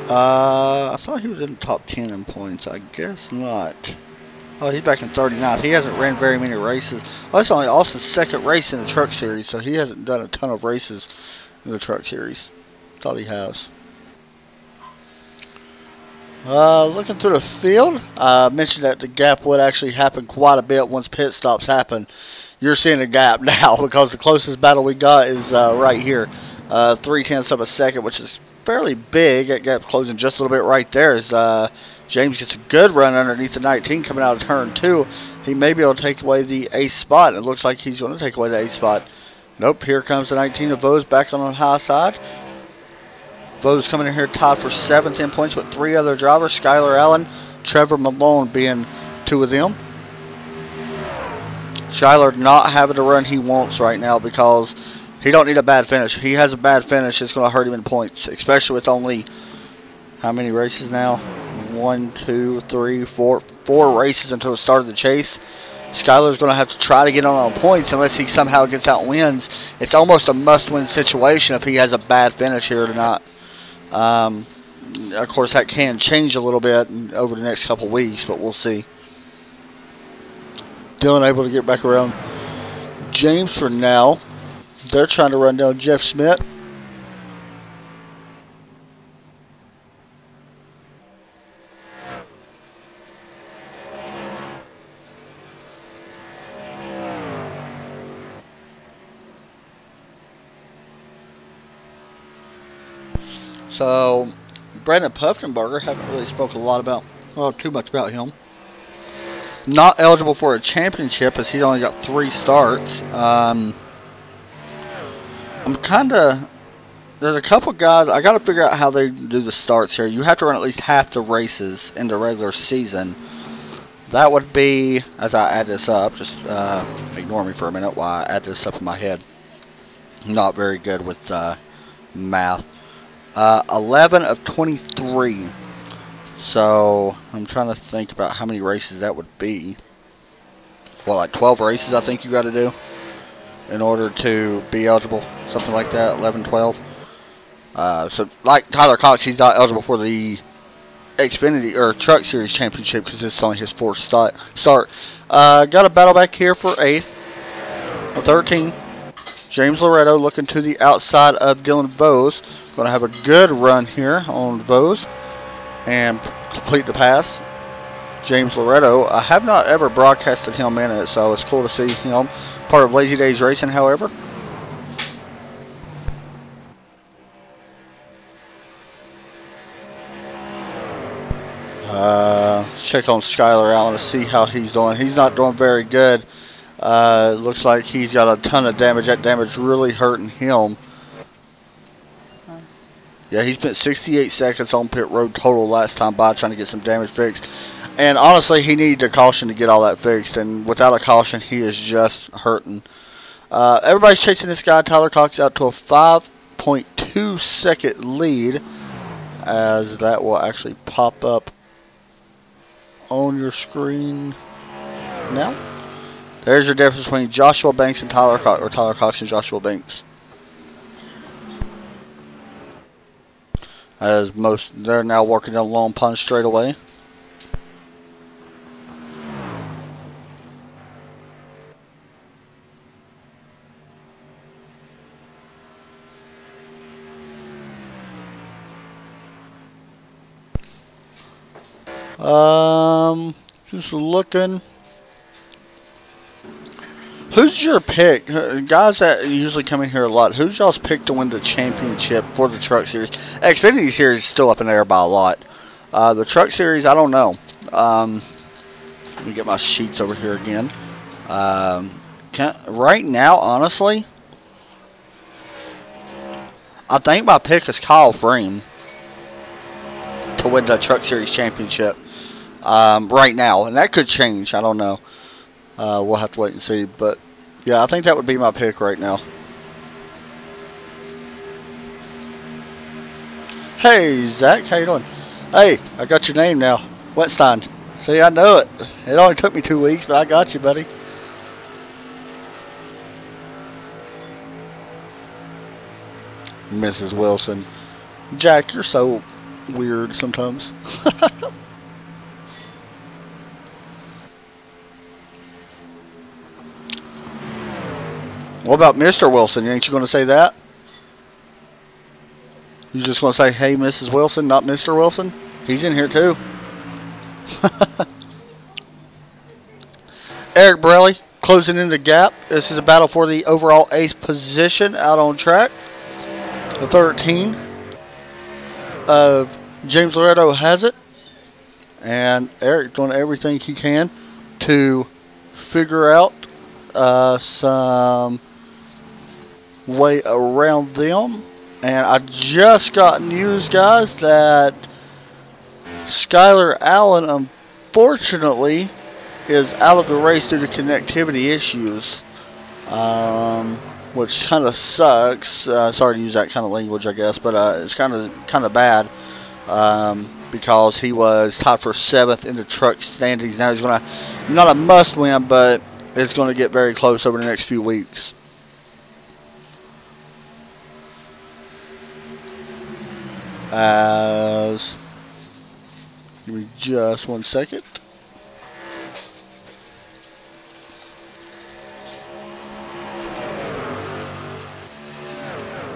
S1: I thought he was in the top 10 in points. I guess not. Oh, he's back in 39th. He hasn't ran very many races. Oh, that's only Austin's second race in the Truck Series, so he hasn't done a ton of races in the Truck Series. Thought he has. Looking through the field, I mentioned that the gap would actually happen quite a bit once pit stops happen. You're seeing a gap now because the closest battle we got is right here, 0.3 of a second, which is fairly big. That gap closing just a little bit right there as James gets a good run underneath the 19 coming out of turn 2. He may be able to take away the 8th spot. It looks like he's going to take away the 8th spot. Nope, here comes the 19 of Vose back on the high side. Vose coming in here tied for 7th in points with 3 other drivers, Skylar Allen, Trevor Malone being 2 of them. Skylar not having the run he wants right now because he don't need a bad finish. If he has a bad finish, it's going to hurt him in points, especially with only, how many races now? 1, 2, 3, 4 races until the start of the chase. Skylar's going to have to try to get on points unless he somehow gets out and wins. It's almost a must-win situation if he has a bad finish here tonight. Of course, that can change a little bit over the next couple weeks, but we'll see. Dylan able to get back around James for now. They're trying to run down Jeff Schmidt. So, Brandon Puffenberger, haven't really spoken a lot about, well, too much about him. Not eligible for a championship as he's only got 3 starts. I'm kind of, there's a couple guys, I got to figure out how they do the starts here. You have to run at least half the races in the regular season. That would be, as I add this up, just ignore me for a minute while I add this up in my head. I'm not very good with math. 11 of 23. So, I'm trying to think about how many races that would be. Well, like 12 races I think you got to do in order to be eligible. Something like that, 11, 12. So, like Tyler Cox, he's not eligible for the Xfinity or Truck Series Championship because this is only his 4th start. Got a battle back here for 8th. 13. James Loretto looking to the outside of Dylan Vose. Going to have a good run here on Vose and complete the pass. James Loretto, I have not ever broadcasted him in it, so it's cool to see him. Part of Lazy Days Racing, however. Check on Skylar Allen to see how he's doing. He's not doing very good. Looks like he's got a ton of damage. That damage really hurting him. Yeah, he spent 68 seconds on pit road total last time by trying to get some damage fixed. And honestly, he needed a caution to get all that fixed. And without a caution, he is just hurting. Everybody's chasing this guy. Tyler Cox out to a 5.2 second lead. As that will actually pop up on your screen now. There's your difference between Joshua Banks and Tyler Cox, or Tyler Cox and Joshua Banks. As they're now working on long punch straight away. Just looking. Who's your pick? Guys that usually come in here a lot, who's y'all's pick to win the championship for the Truck Series? Xfinity Series is still up in the air by a lot. The Truck Series, I don't know. Let me get my sheets over here again. Right now, honestly, I think my pick is Kyle Frame to win the Truck Series championship right now. And that could change. I don't know. We'll have to wait and see. But, yeah, I think that would be my pick right now. Hey, Zach. How you doing? Hey, I got your name now. Wetstein. See, I know it. It only took me 2 weeks, but I got you, buddy. Mrs. Wilson. Jack, you're so weird sometimes. What about Mr. Wilson? Ain't you going to say that? You just going to say, hey, Mrs. Wilson, not Mr. Wilson? He's in here, too. Eric Brelly closing in the gap. This is a battle for the overall 8th position out on track. The 13 of James Loretto has it. And Eric doing everything he can to figure out some way around them. And I just got news, guys, that Skylar Allen, unfortunately, is out of the race due to connectivity issues, which kind of sucks. Sorry to use that kind of language, I guess, but it's kind of bad because he was tied for 7th in the truck standings. Now he's going to, not a must win, but it's going to get very close over the next few weeks. Give me just 1 second.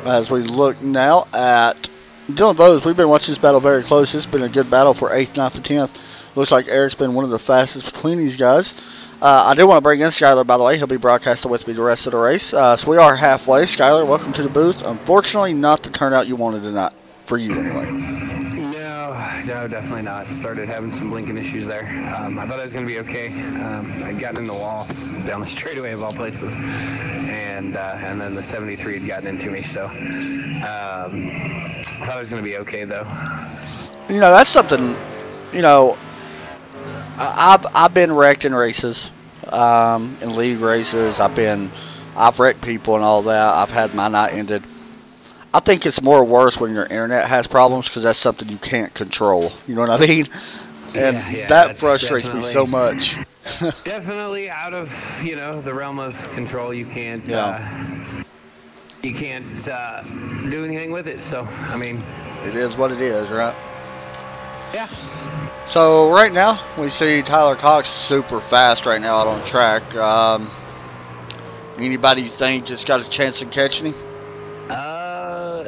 S1: As we look now at Dylan Bowes, we've been watching this battle very close. It's been a good battle for 8th, 9th, and 10th. Looks like Eric's been one of the fastest between these guys. I do want to bring in Skylar, by the way. He'll be broadcasting with me the rest of the race. So we are halfway. Skylar, welcome to the booth. Unfortunately, not the turnout you wanted tonight. For you, anyway.
S6: No, definitely not. Started having some blinking issues there. I thought I was going to be okay. I'd gotten in the wall down the straightaway of all places. And then the 73 had gotten into me. So I thought I was going to be okay, though.
S1: You know, that's something, you know, I've been wrecked in races, in league races. I've wrecked people and all that. I've had my night ended. I think it's more worse when your internet has problems because that's something you can't control. You know what I mean? And that frustrates me so much.
S6: Definitely out of, the realm of control. You can't do anything with it. So, I mean,
S1: it is what it is, right?
S6: Yeah.
S1: So right now we see Tyler Cox super fast right now out on track. Anybody you think just got a chance of catching him?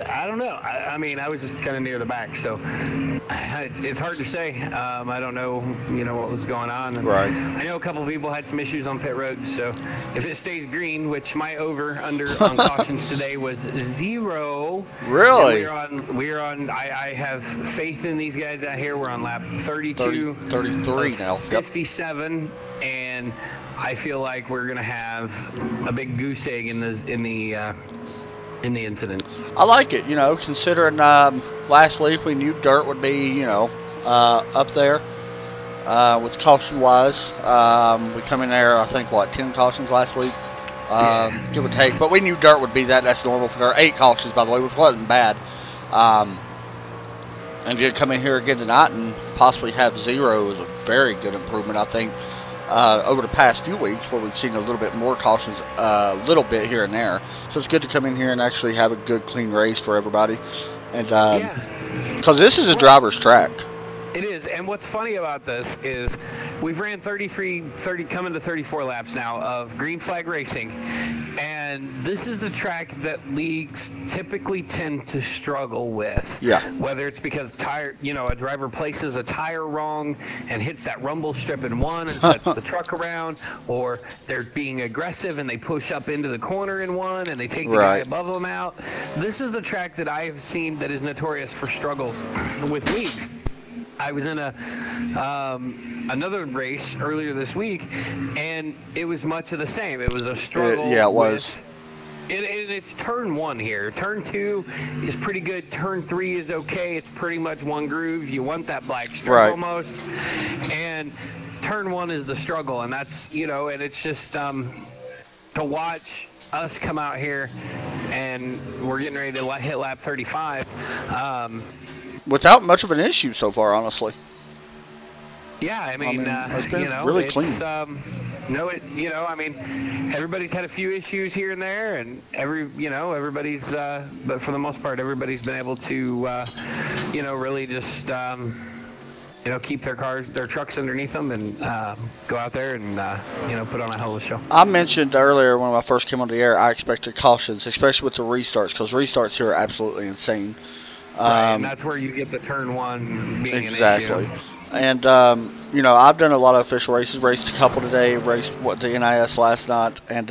S6: I don't know. I mean, I was just kind of near the back, so it's hard to say. I don't know, what was going on. And
S1: right.
S6: I know a couple of people had some issues on pit road, so if it stays green, which my over/under on cautions today was 0.
S1: Really?
S6: We're on. I have faith in these guys out here. We're on lap 32,
S1: 33 now.
S6: 57, and I feel like we're gonna have a big goose egg in the incident.
S1: I like it, considering last week we knew dirt would be, up there with caution-wise. We come in there, I think, 10 cautions last week, give or take. But we knew dirt would be that. That's normal for there. 8 cautions, by the way, which wasn't bad. And did come in here again tonight and possibly have 0 is a very good improvement, I think, over the past few weeks where we've seen a little bit more cautions, a little bit here and there. So it's good to come in here and actually have a good, clean race for everybody. And because this is a driver's track.
S6: It is, and what's funny about this is we've ran 30, coming to 34 laps now of green flag racing, and this is the track that leagues typically tend to struggle with.
S1: Yeah.
S6: Whether it's because a driver places a tire wrong and hits that rumble strip in one and sets the truck around, or they're being aggressive and they push up into the corner in one and they take the guy above them out. This is the track that I've seen that is notorious for struggles with leagues. I was in another race earlier this week, and it was much of the same. It was a struggle.
S1: Yeah, it was.
S6: It's turn 1 here. Turn 2 is pretty good. Turn 3 is okay. It's pretty much one groove. You want that black stripe almost. And turn 1 is the struggle, and that's, and it's just to watch us come out here, and we're getting ready to hit lap 35.
S1: Without much of an issue so far, honestly.
S6: Yeah, I mean
S1: it's been really clean.
S6: Everybody's had a few issues here and there, and everybody's, but for the most part, everybody's been able to, really just, keep their trucks underneath them and go out there and, put on a hell of a show.
S1: I mentioned earlier when I first came on the air, I expected cautions, especially with the restarts, because restarts here are absolutely insane.
S6: Right, and that's where you get the turn 1 being an issue.
S1: And, I've done a lot of official races, raced a couple today, raced the NIS last night, and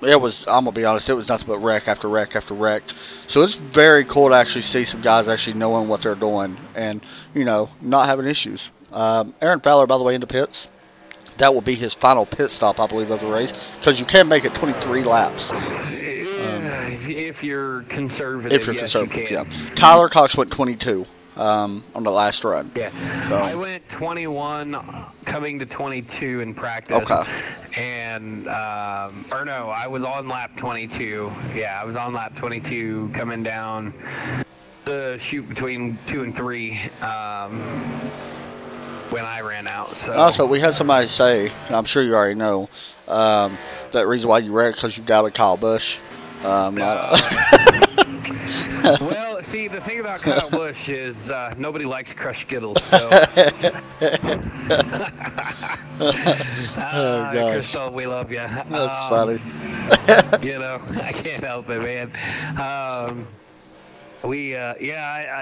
S1: it was, I'm going to be honest, it was nothing but wreck after wreck after wreck. So it's very cool to actually see some guys actually knowing what they're doing and, not having issues. Aaron Fowler, by the way, in the pits. That will be his final pit stop, I believe, of the race, because you can make it 23 laps.
S6: If you're conservative, you can.
S1: Yeah. Tyler Cox went 22 on the last run.
S6: Yeah. So. I went 21 coming to 22 in practice.
S1: Okay.
S6: And, I was on lap 22. Yeah, I was on lap 22 coming down the chute between 2 and 3 when I ran out. So.
S1: Also, we had somebody say, and I'm sure you already know, that reason why you ran because you doubted Kyle Busch.
S6: Well, see, the thing about Kyle Busch is nobody likes crushed Skittles. So,
S1: oh gosh,
S6: Crystal, we love you.
S1: That's funny.
S6: I can't help it, man. I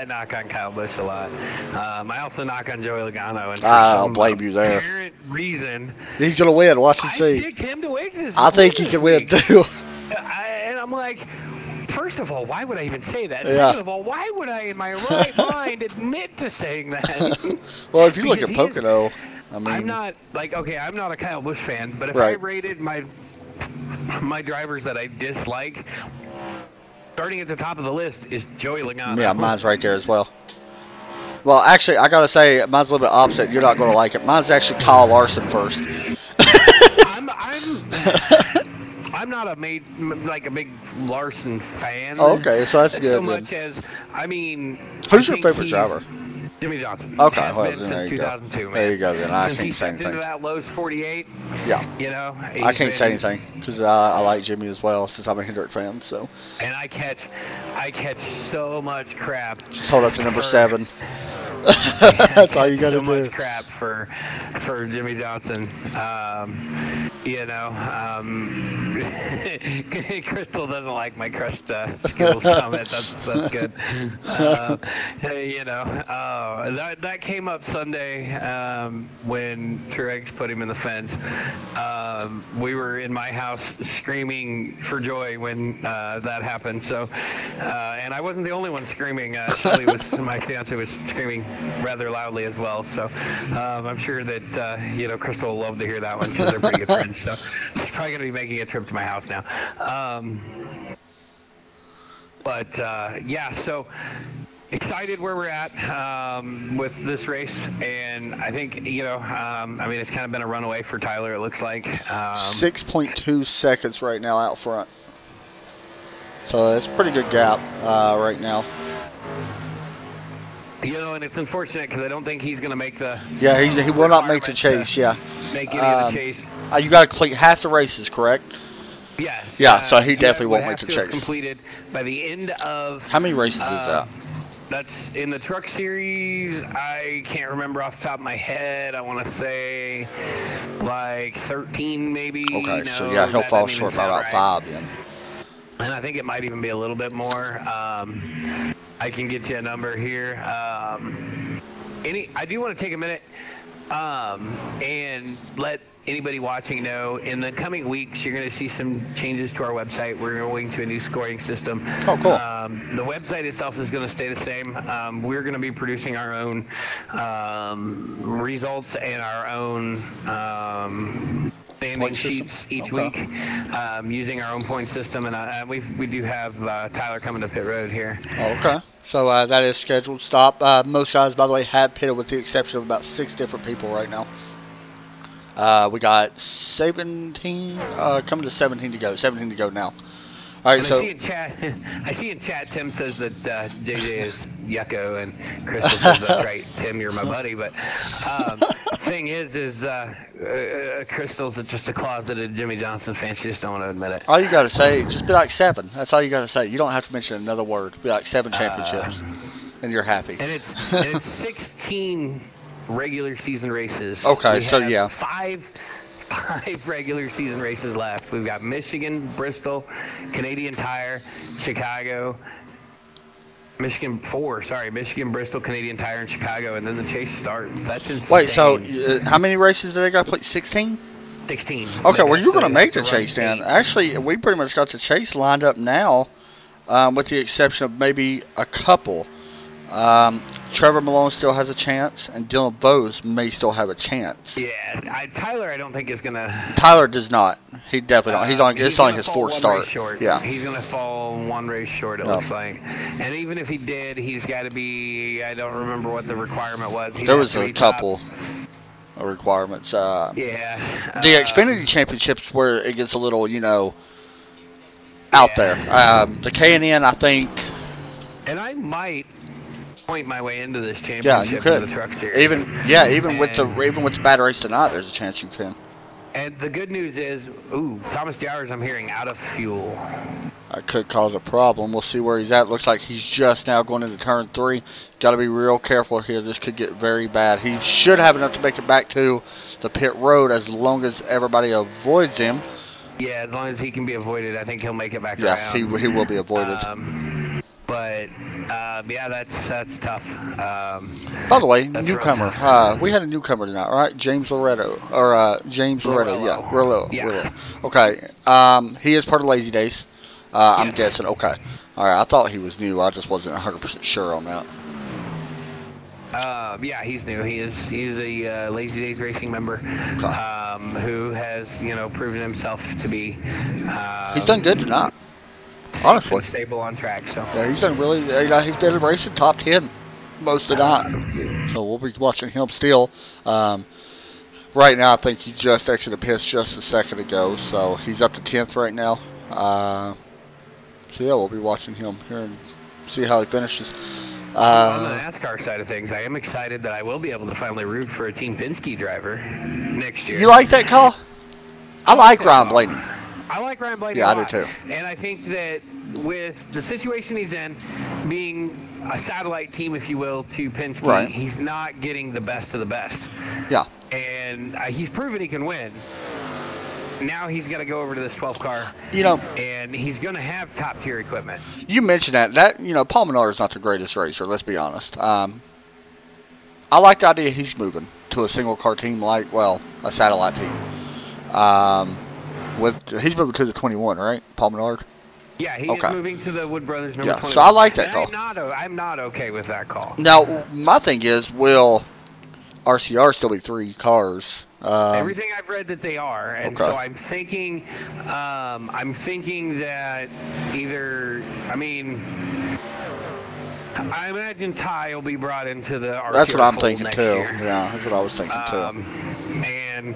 S6: knock on Kyle Busch a lot. I also knock on Joey Logano, and for
S1: I'll blame you there.
S6: Apparent reason,
S1: he's gonna win. Watch and see.
S6: I picked him to win this.
S1: I think he can win too.
S6: And I'm like, first of all, why would I even say that? Second of all, why would I, in my right mind, admit to saying that?
S1: Well, if you look at Pocono,
S6: I'm not I'm not a Kyle Busch fan, but if I rated my drivers that I dislike, starting at the top of the list is Joey Logano.
S1: Yeah, mine's right there as well. Well, actually, I gotta say, mine's a little bit opposite. You're not gonna like it. Mine's actually Kyle Larson first.
S6: I'm not a big Larson fan.
S1: Oh, okay, so that's good.
S6: So much as,
S1: who's your favorite driver?
S6: Jimmy Johnson.
S1: Okay,
S6: has been since 2002, man.
S1: There you go, then. I
S6: since
S1: can't
S6: he
S1: say
S6: stepped
S1: anything.
S6: into that Lowe's 48,
S1: I can't say anything because I like Jimmy as well since I'm a Hendrick fan. So.
S6: And I catch so much crap.
S1: Just hold up to number 7. That's all you got to do.
S6: So much crap for Jimmy Johnson. Crystal doesn't like my crushed skills comment. That's good. That came up Sunday when Truex put him in the fence. We were in my house screaming for joy when that happened. So, and I wasn't the only one screaming. Shelly my fiance was screaming rather loudly as well. So, I'm sure that Crystal will love to hear that one because they're pretty good friends. So, she's probably going to be making a trip to my house now. So excited where we're at with this race, and I think it's kind of been a runaway for Tyler. It looks like
S1: 6.2 seconds right now out front, so it's a pretty good gap right now.
S6: You know, and it's unfortunate because I don't think he's going to make the.
S1: Yeah, he will not make the chase. Yeah.
S6: Make any of the chase.
S1: You got to complete half the races, correct?
S6: Yes.
S1: Yeah, so he definitely won't make the chase.
S6: Completed by the end of.
S1: How many races is that?
S6: That's in the truck series. I can't remember off the top of my head. I want to say like 13 maybe.
S1: Okay,
S6: no,
S1: so yeah, he'll fall short by about 5 then.
S6: And I think it might even be a little bit more. I can get you a number here. I do want to take a minute and let anybody watching know in the coming weeks you're going to see some changes to our website. We're going to a new scoring system.
S1: Oh, cool.
S6: The website itself is going to stay the same. We're going to be producing our own results and our own standing sheets each week using our own point system, and we do have Tyler coming to pit road here.
S1: Oh, okay. So that is scheduled stop. Most guys, by the way, have pitted with the exception of about 6 different people right now. We got 17, coming to 17 to go. 17 to go now. All right,
S6: and
S1: so
S6: I see in chat Tim says that JJ is yucko, and Crystal says that's right, Tim, you're my buddy. But thing is Crystal's just a closeted Jimmy Johnson fan. She just don't want to admit it.
S1: all you got to say, just be like 7. That's all you got to say. You don't have to mention another word. Be like 7 championships, and you're happy.
S6: And it's 16 regular season races.
S1: Okay, so yeah.
S6: Five regular season races left. We've got Michigan, Bristol, Canadian Tire, Chicago, Michigan, Bristol, Canadian Tire, and Chicago, and then the chase starts. That's insane.
S1: Wait, so how many races did they got to play? 16?
S6: 16.
S1: Okay, well, you're going to make the chase then. Actually, we pretty much got the chase lined up now, with the exception of maybe a couple. Trevor Malone still has a chance, and Dylan Bose may still have a chance.
S6: Yeah, Tyler, I don't think is gonna.
S1: Tyler does not. He definitely don't. It's only his 4th start.
S6: Short.
S1: Yeah,
S6: he's gonna fall 1 race short. It looks like, and even if he did, he's got to be. I don't remember what the requirement was.
S1: There was a couple of requirements.
S6: Yeah.
S1: The Xfinity Championships where it gets a little, out there. The K&N, I think.
S6: And I might point my way into this championship.
S1: Yeah, you could.
S6: In the truck series.
S1: Even with the bad race tonight, there's a chance you can.
S6: And the good news is, Thomas Jowers, I'm hearing, out of fuel.
S1: That could cause a problem. We'll see where he's at. Looks like he's just now going into turn 3. Got to be real careful here. This could get very bad. He should have enough to make it back to the pit road as long as everybody avoids him.
S6: Yeah, as long as he can be avoided, I think he'll make it back around.
S1: Yeah, he will be avoided.
S6: But yeah, that's tough.
S1: By the way, newcomer. We had a newcomer tonight, right? James Loretto, Yeah, Rillo.
S6: Yeah.
S1: Okay. He is part of Lazy Days. I'm guessing. Okay. All right. I thought he was new. I just wasn't 100% sure on that.
S6: Yeah, he's new. He's a Lazy Days racing member, who has proven himself to be.
S1: He's done good tonight. Honestly,
S6: stable on track. So
S1: yeah, he's done really. He's been racing top 10 most of the night. So we'll be watching him still. Right now, I think he just exited the pits just a second ago, so he's up to 10th right now. So yeah, we'll be watching him here and see how he finishes.
S6: On the NASCAR side of things, I am excited that I will be able to finally root for a Team Penske driver next year.
S1: You like that call? I like Ryan Blaney.
S6: I like Ryan Blaney.
S1: Yeah,
S6: a lot.
S1: I do too.
S6: And I think that with the situation he's in, being a satellite team, if you will, to Penske,
S1: right,
S6: he's not getting the best of the best.
S1: Yeah.
S6: And he's proven he can win. Now he's got to go over to this 12 car. And he's going to have top tier equipment.
S1: You mentioned that Paul Menard is not the greatest racer. Let's be honest. I like the idea he's moving to a single car team, a satellite team. He's moving to the 21, right? Paul Menard?
S6: Yeah, he is moving to the Wood Brothers number 21.
S1: So I like that call.
S6: I'm not okay with that call.
S1: Now, my thing is, will RCR still be 3 cars?
S6: Everything I've read that they are, and so I'm thinking that either, I imagine Ty will be brought into the RCR.
S1: That's what I'm thinking too.
S6: Year.
S1: Yeah, that's what I was thinking too.
S6: And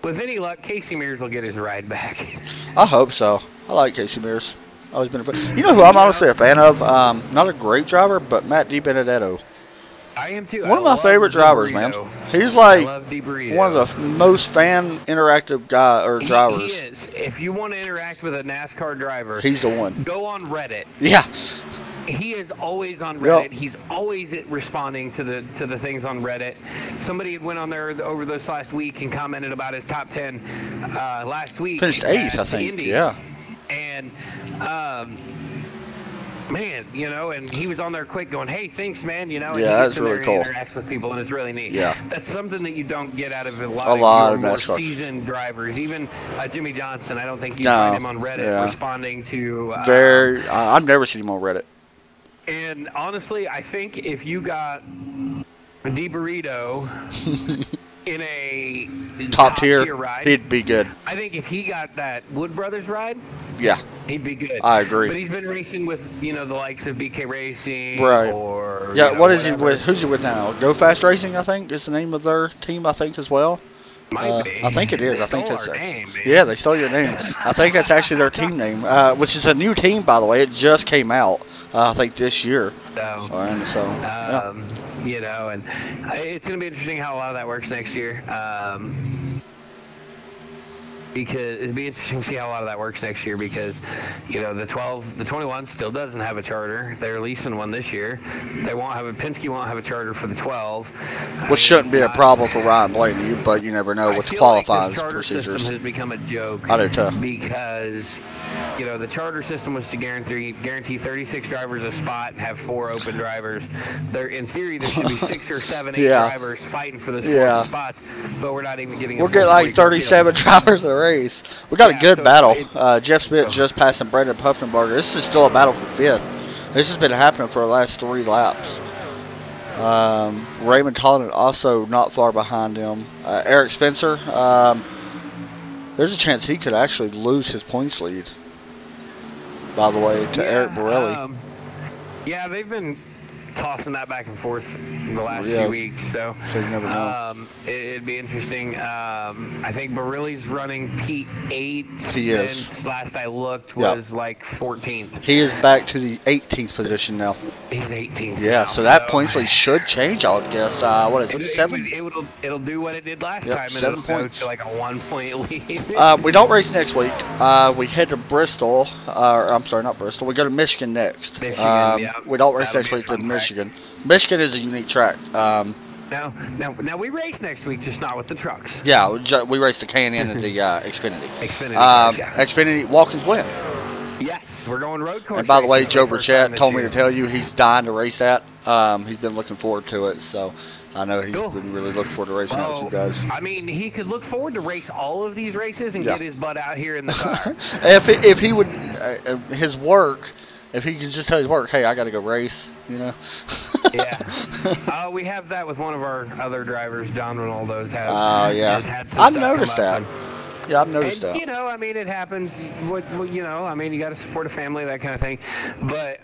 S6: with any luck, Casey Mears will get his ride back.
S1: I hope so. I like Casey Mears. Always been a fan. You know who I'm honestly a fan of? Not a great driver, but Matt DiBenedetto.
S6: I am too.
S1: One of my favorite drivers, man. He's like one of the most fan interactive drivers.
S6: He is. If you want to interact with a NASCAR driver,
S1: he's the one.
S6: Go on Reddit.
S1: Yeah.
S6: He is always on Reddit.
S1: Yep.
S6: He's always responding to the things on Reddit. Somebody had went on there over this last week and commented about his top 10 last week.
S1: Finished 8th, I think.
S6: Indy.
S1: Yeah.
S6: And man, you know, and he was on there quick going, "Hey, thanks, man," you know. And
S1: yeah,
S6: he
S1: that's really cool.
S6: Interacts with people, and it's really neat.
S1: Yeah.
S6: That's something that you don't get out of a
S1: lot
S6: lot
S1: of
S6: more
S1: NASCAR
S6: seasoned drivers. Even Jimmy Johnson, I don't think you find him on Reddit responding to.
S1: I've never seen him on Reddit.
S6: And honestly, I think if you got a DeBurrito in a
S1: top tier
S6: ride,
S1: he'd be good.
S6: I think if he got that Wood Brothers ride,
S1: yeah,
S6: he'd be good.
S1: I agree.
S6: But he's been racing with, you know, the likes of BK Racing,
S1: right?
S6: Or
S1: yeah,
S6: you know,
S1: what is
S6: whatever.
S1: he with? Who's he with now? Go Fast Racing, I think, is the name of their team. I think as well.
S6: Might be.
S1: I think it is.
S6: They
S1: I think
S6: stole
S1: it's
S6: our name, man.
S1: yeah, they stole your name. I think that's actually their team name, which is a new team, by the way. It just came out, I think, this year.
S6: So, you know, and it's going to be interesting how a lot of that works next year. Because it'd be interesting to see how a lot of that works next year because, you know, the 21 still doesn't have a charter. They're leasing one this year. They won't have Penske won't have a charter for the 12.
S1: Which shouldn't be a problem for Ryan Blaney, but you never know with qualifying
S6: charter
S1: procedures.
S6: System has become a joke.
S1: I do too.
S6: Because, you know, the charter system was to guarantee 36 drivers a spot and have 4 open drivers. In theory, there should be 6 or 7, 8 drivers fighting for those 4 spots, but we're not even getting.
S1: We'll get like 37 drivers a race. We got a good battle. Jeff Smith just passing Brandon Puffenberger. This is still a battle for 5th. This has been happening for the last 3 laps. Raymond Tollin also not far behind him. Eric Spencer, there's a chance he could actually lose his points lead, by the way, to Eric Borelli.
S6: Yeah, they've been tossing that back and forth the last few weeks, so
S1: you never know.
S6: It'd be interesting. I think Borelli's running P8.
S1: He is.
S6: And last I looked was like 14th.
S1: He is back to the 18th position now.
S6: He's 18th.
S1: Yeah,
S6: now,
S1: so that points lead should change, I would guess. What is it, 7?
S6: It'll do what it did last time.
S1: 7 points.
S6: To like a 1-point lead.
S1: We don't race next week. We head to Bristol. I'm sorry, not Bristol. We go to Michigan next. We don't race next week to Michigan. Michigan is a unique track.
S6: Now we race next week, just not with the trucks.
S1: Yeah, we race the K&N and the Xfinity.
S6: Xfinity.
S1: Xfinity Watkins Glen.
S6: Yes, we're going road course.
S1: And by the way, Joe Burchett told me to tell you he's dying to race that. He's been looking forward to it, so I know he's been really looking forward to racing out with you guys.
S6: I mean, he could look forward to race all of these races and get his butt out here in the car.
S1: if he would, his work. If he can just tell his work, hey, I got to go race, you know.
S6: Yeah. We have that with one of our other drivers, John Ronaldo's
S1: has had some I've noticed that. Yeah, I've noticed that.
S6: You know, I mean, it happens. You know, I mean, you got to support a family, that kind of thing. But,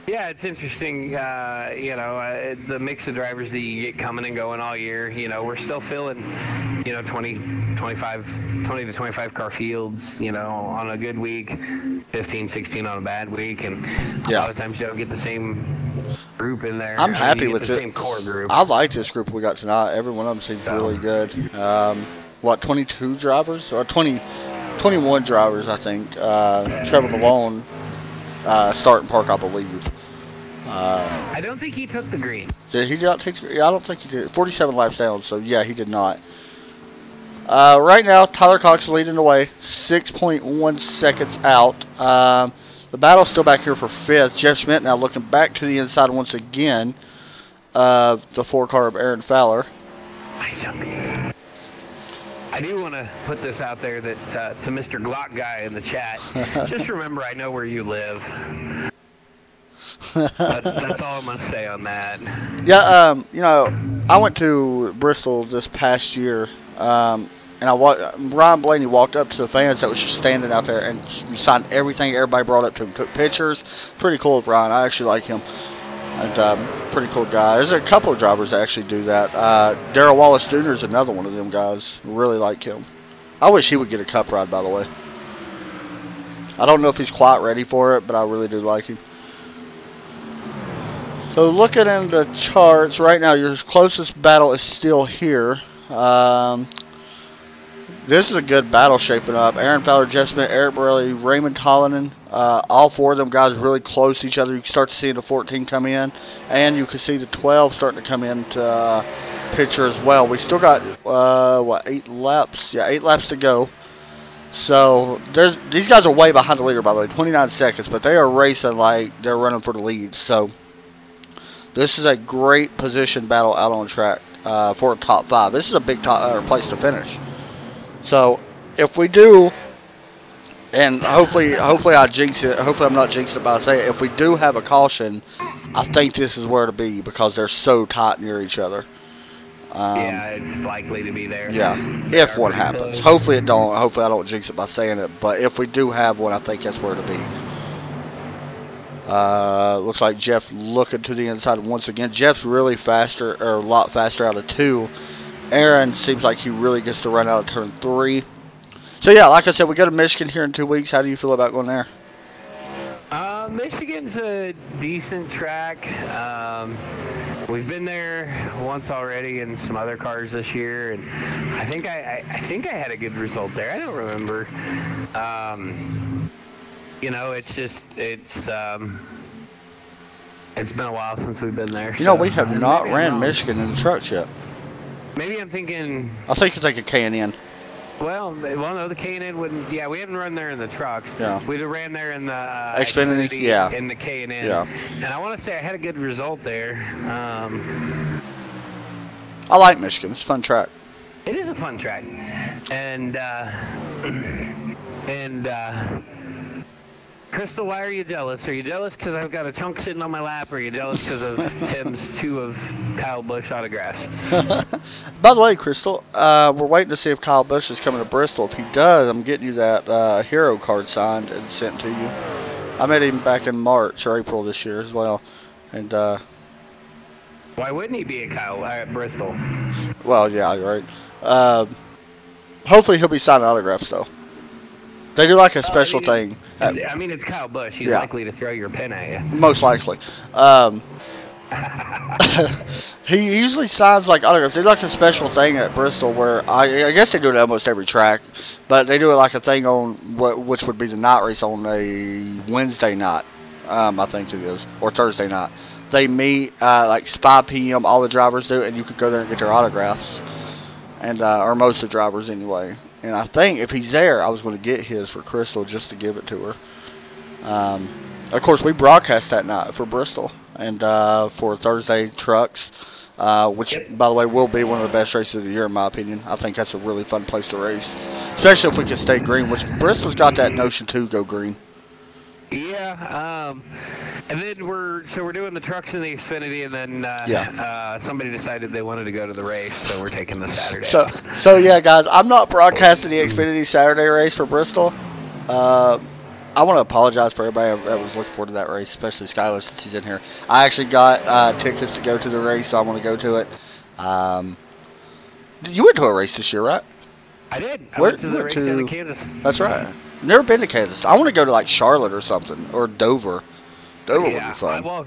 S6: yeah, it's interesting, you know, the mix of drivers that you get coming and going all year. You know, we're still filling, you know, 20 to 25 car fields, you know, on a good week, 15, 16 on a bad week. And a lot of times you don't get the same group in there.
S1: I'm happy with
S6: the same core group.
S1: I like this group we got tonight. Every one of them seems really good. 22 drivers? Or 21 drivers, I think. Trevor Malone starting park, I believe.
S6: I don't think he took the green.
S1: Did he not take the green? I don't think he did. 47 laps down, so yeah, he did not. Right now, Tyler Cox leading the way, 6.1 seconds out. The battle's still back here for 5th. Jeff Schmidt now looking back to the inside once again of the 4-car of Aaron Fowler.
S6: I do want to put this out there that to Mr. Glock guy in the chat, just remember I know where you live. That's all I'm going to say on that.
S1: Yeah, you know, I went to Bristol this past year, and Ryan Blaney walked up to the fans that was just standing out there and signed everything everybody brought up to him, took pictures. Pretty cool of Ryan. I actually like him. And pretty cool guy. There's a couple of drivers that actually do that. Darrell Wallace Jr. is another one of them guys. Really like him. I wish he would get a cup ride, by the way. I don't know if he's quite ready for it, but I really do like him. So looking in the charts right now, your closest battle is still here. This is a good battle shaping up. Aaron Fowler, Jeff Smith, Eric Borelli, Raymond Tollinen. All four of them guys really close to each other. You can start to see the 14 come in, and you can see the 12 starting to come into picture as well. We still got, 8 laps? Yeah, 8 laps to go. So these guys are way behind the leader, by the way, 29 seconds, but they are racing like they're running for the lead. So this is a great position battle out on track for a top 5. This is a big place to finish. So if we do, and hopefully I jinx it. Hopefully I'm not jinxing it by saying, if we do have a caution, I think this is where to be because they're so tight near each other.
S6: Yeah, it's likely to be there.
S1: Yeah, if one happens. Hopefully it don't. Hopefully I don't jinx it by saying it. But if we do have one, I think that's where to be. Looks like Jeff looking to the inside once again. Jeff's really faster, or a lot faster out of 2. Aaron seems like he really gets to run out of turn 3. So yeah, like I said, we go to Michigan here in 2 weeks. How do you feel about going there?
S6: Michigan's a decent track. We've been there once already in some other cars this year, and I think I had a good result there. I don't remember. You know, it's been a while since we've been there.
S1: You know, we have not ran Michigan in the trucks yet.
S6: Maybe I'm thinking.
S1: I think you're thinking K&N.
S6: Well, no, the K&N wouldn't. Yeah, we haven't run there in the trucks.
S1: Yeah.
S6: We'd have ran there in the
S1: Xfinity. Yeah.
S6: In the K&N.
S1: Yeah.
S6: And I want to say I had a good result there.
S1: I like Michigan. It's a fun track.
S6: It is a fun track, and Crystal, why are you jealous? Are you jealous because I've got a chunk sitting on my lap, or are you jealous because of Tim's 2 of Kyle Busch autographs?
S1: By the way, Crystal, we're waiting to see if Kyle Busch is coming to Bristol. If he does, I'm getting you that hero card signed and sent to you. I met him back in March or April this year as well. And
S6: why wouldn't he be at Bristol?
S1: Well, yeah, right. Hopefully he'll be signing autographs, though. They do like a special thing.
S6: It's Kyle Busch. He's likely to throw your pen at you.
S1: Most likely. He usually signs like autographs. They do like a special thing at Bristol where I guess they do it at almost every track, but they do it like a thing on which would be the night race on a Wednesday night, I think it is, or Thursday night. They meet like 5 p.m. All the drivers do, and you could go there and get their autographs, and or most of the drivers anyway. And I think if he's there, I was going to get his for Crystal just to give it to her. Of course, we broadcast that night for Bristol and for Thursday trucks, which, by the way, will be one of the best races of the year in my opinion. I think that's a really fun place to race, especially if we can stay green, which Bristol's got that notion to go green.
S6: Yeah, and then we're doing the trucks in the Xfinity, and then somebody decided they wanted to go to the race, so we're taking the Saturday off.
S1: So yeah, guys, I'm not broadcasting the Xfinity Saturday race for Bristol. I want to apologize for everybody that was looking forward to that race, especially Skylar since he's in here. I actually got tickets to go to the race, so I want to go to it. You went to a race this year, right?
S6: I did. I went to the race down in Kansas.
S1: That's right. Never been to Kansas. I want to go to like Charlotte or something, or Dover. Dover would be fun.
S6: Well,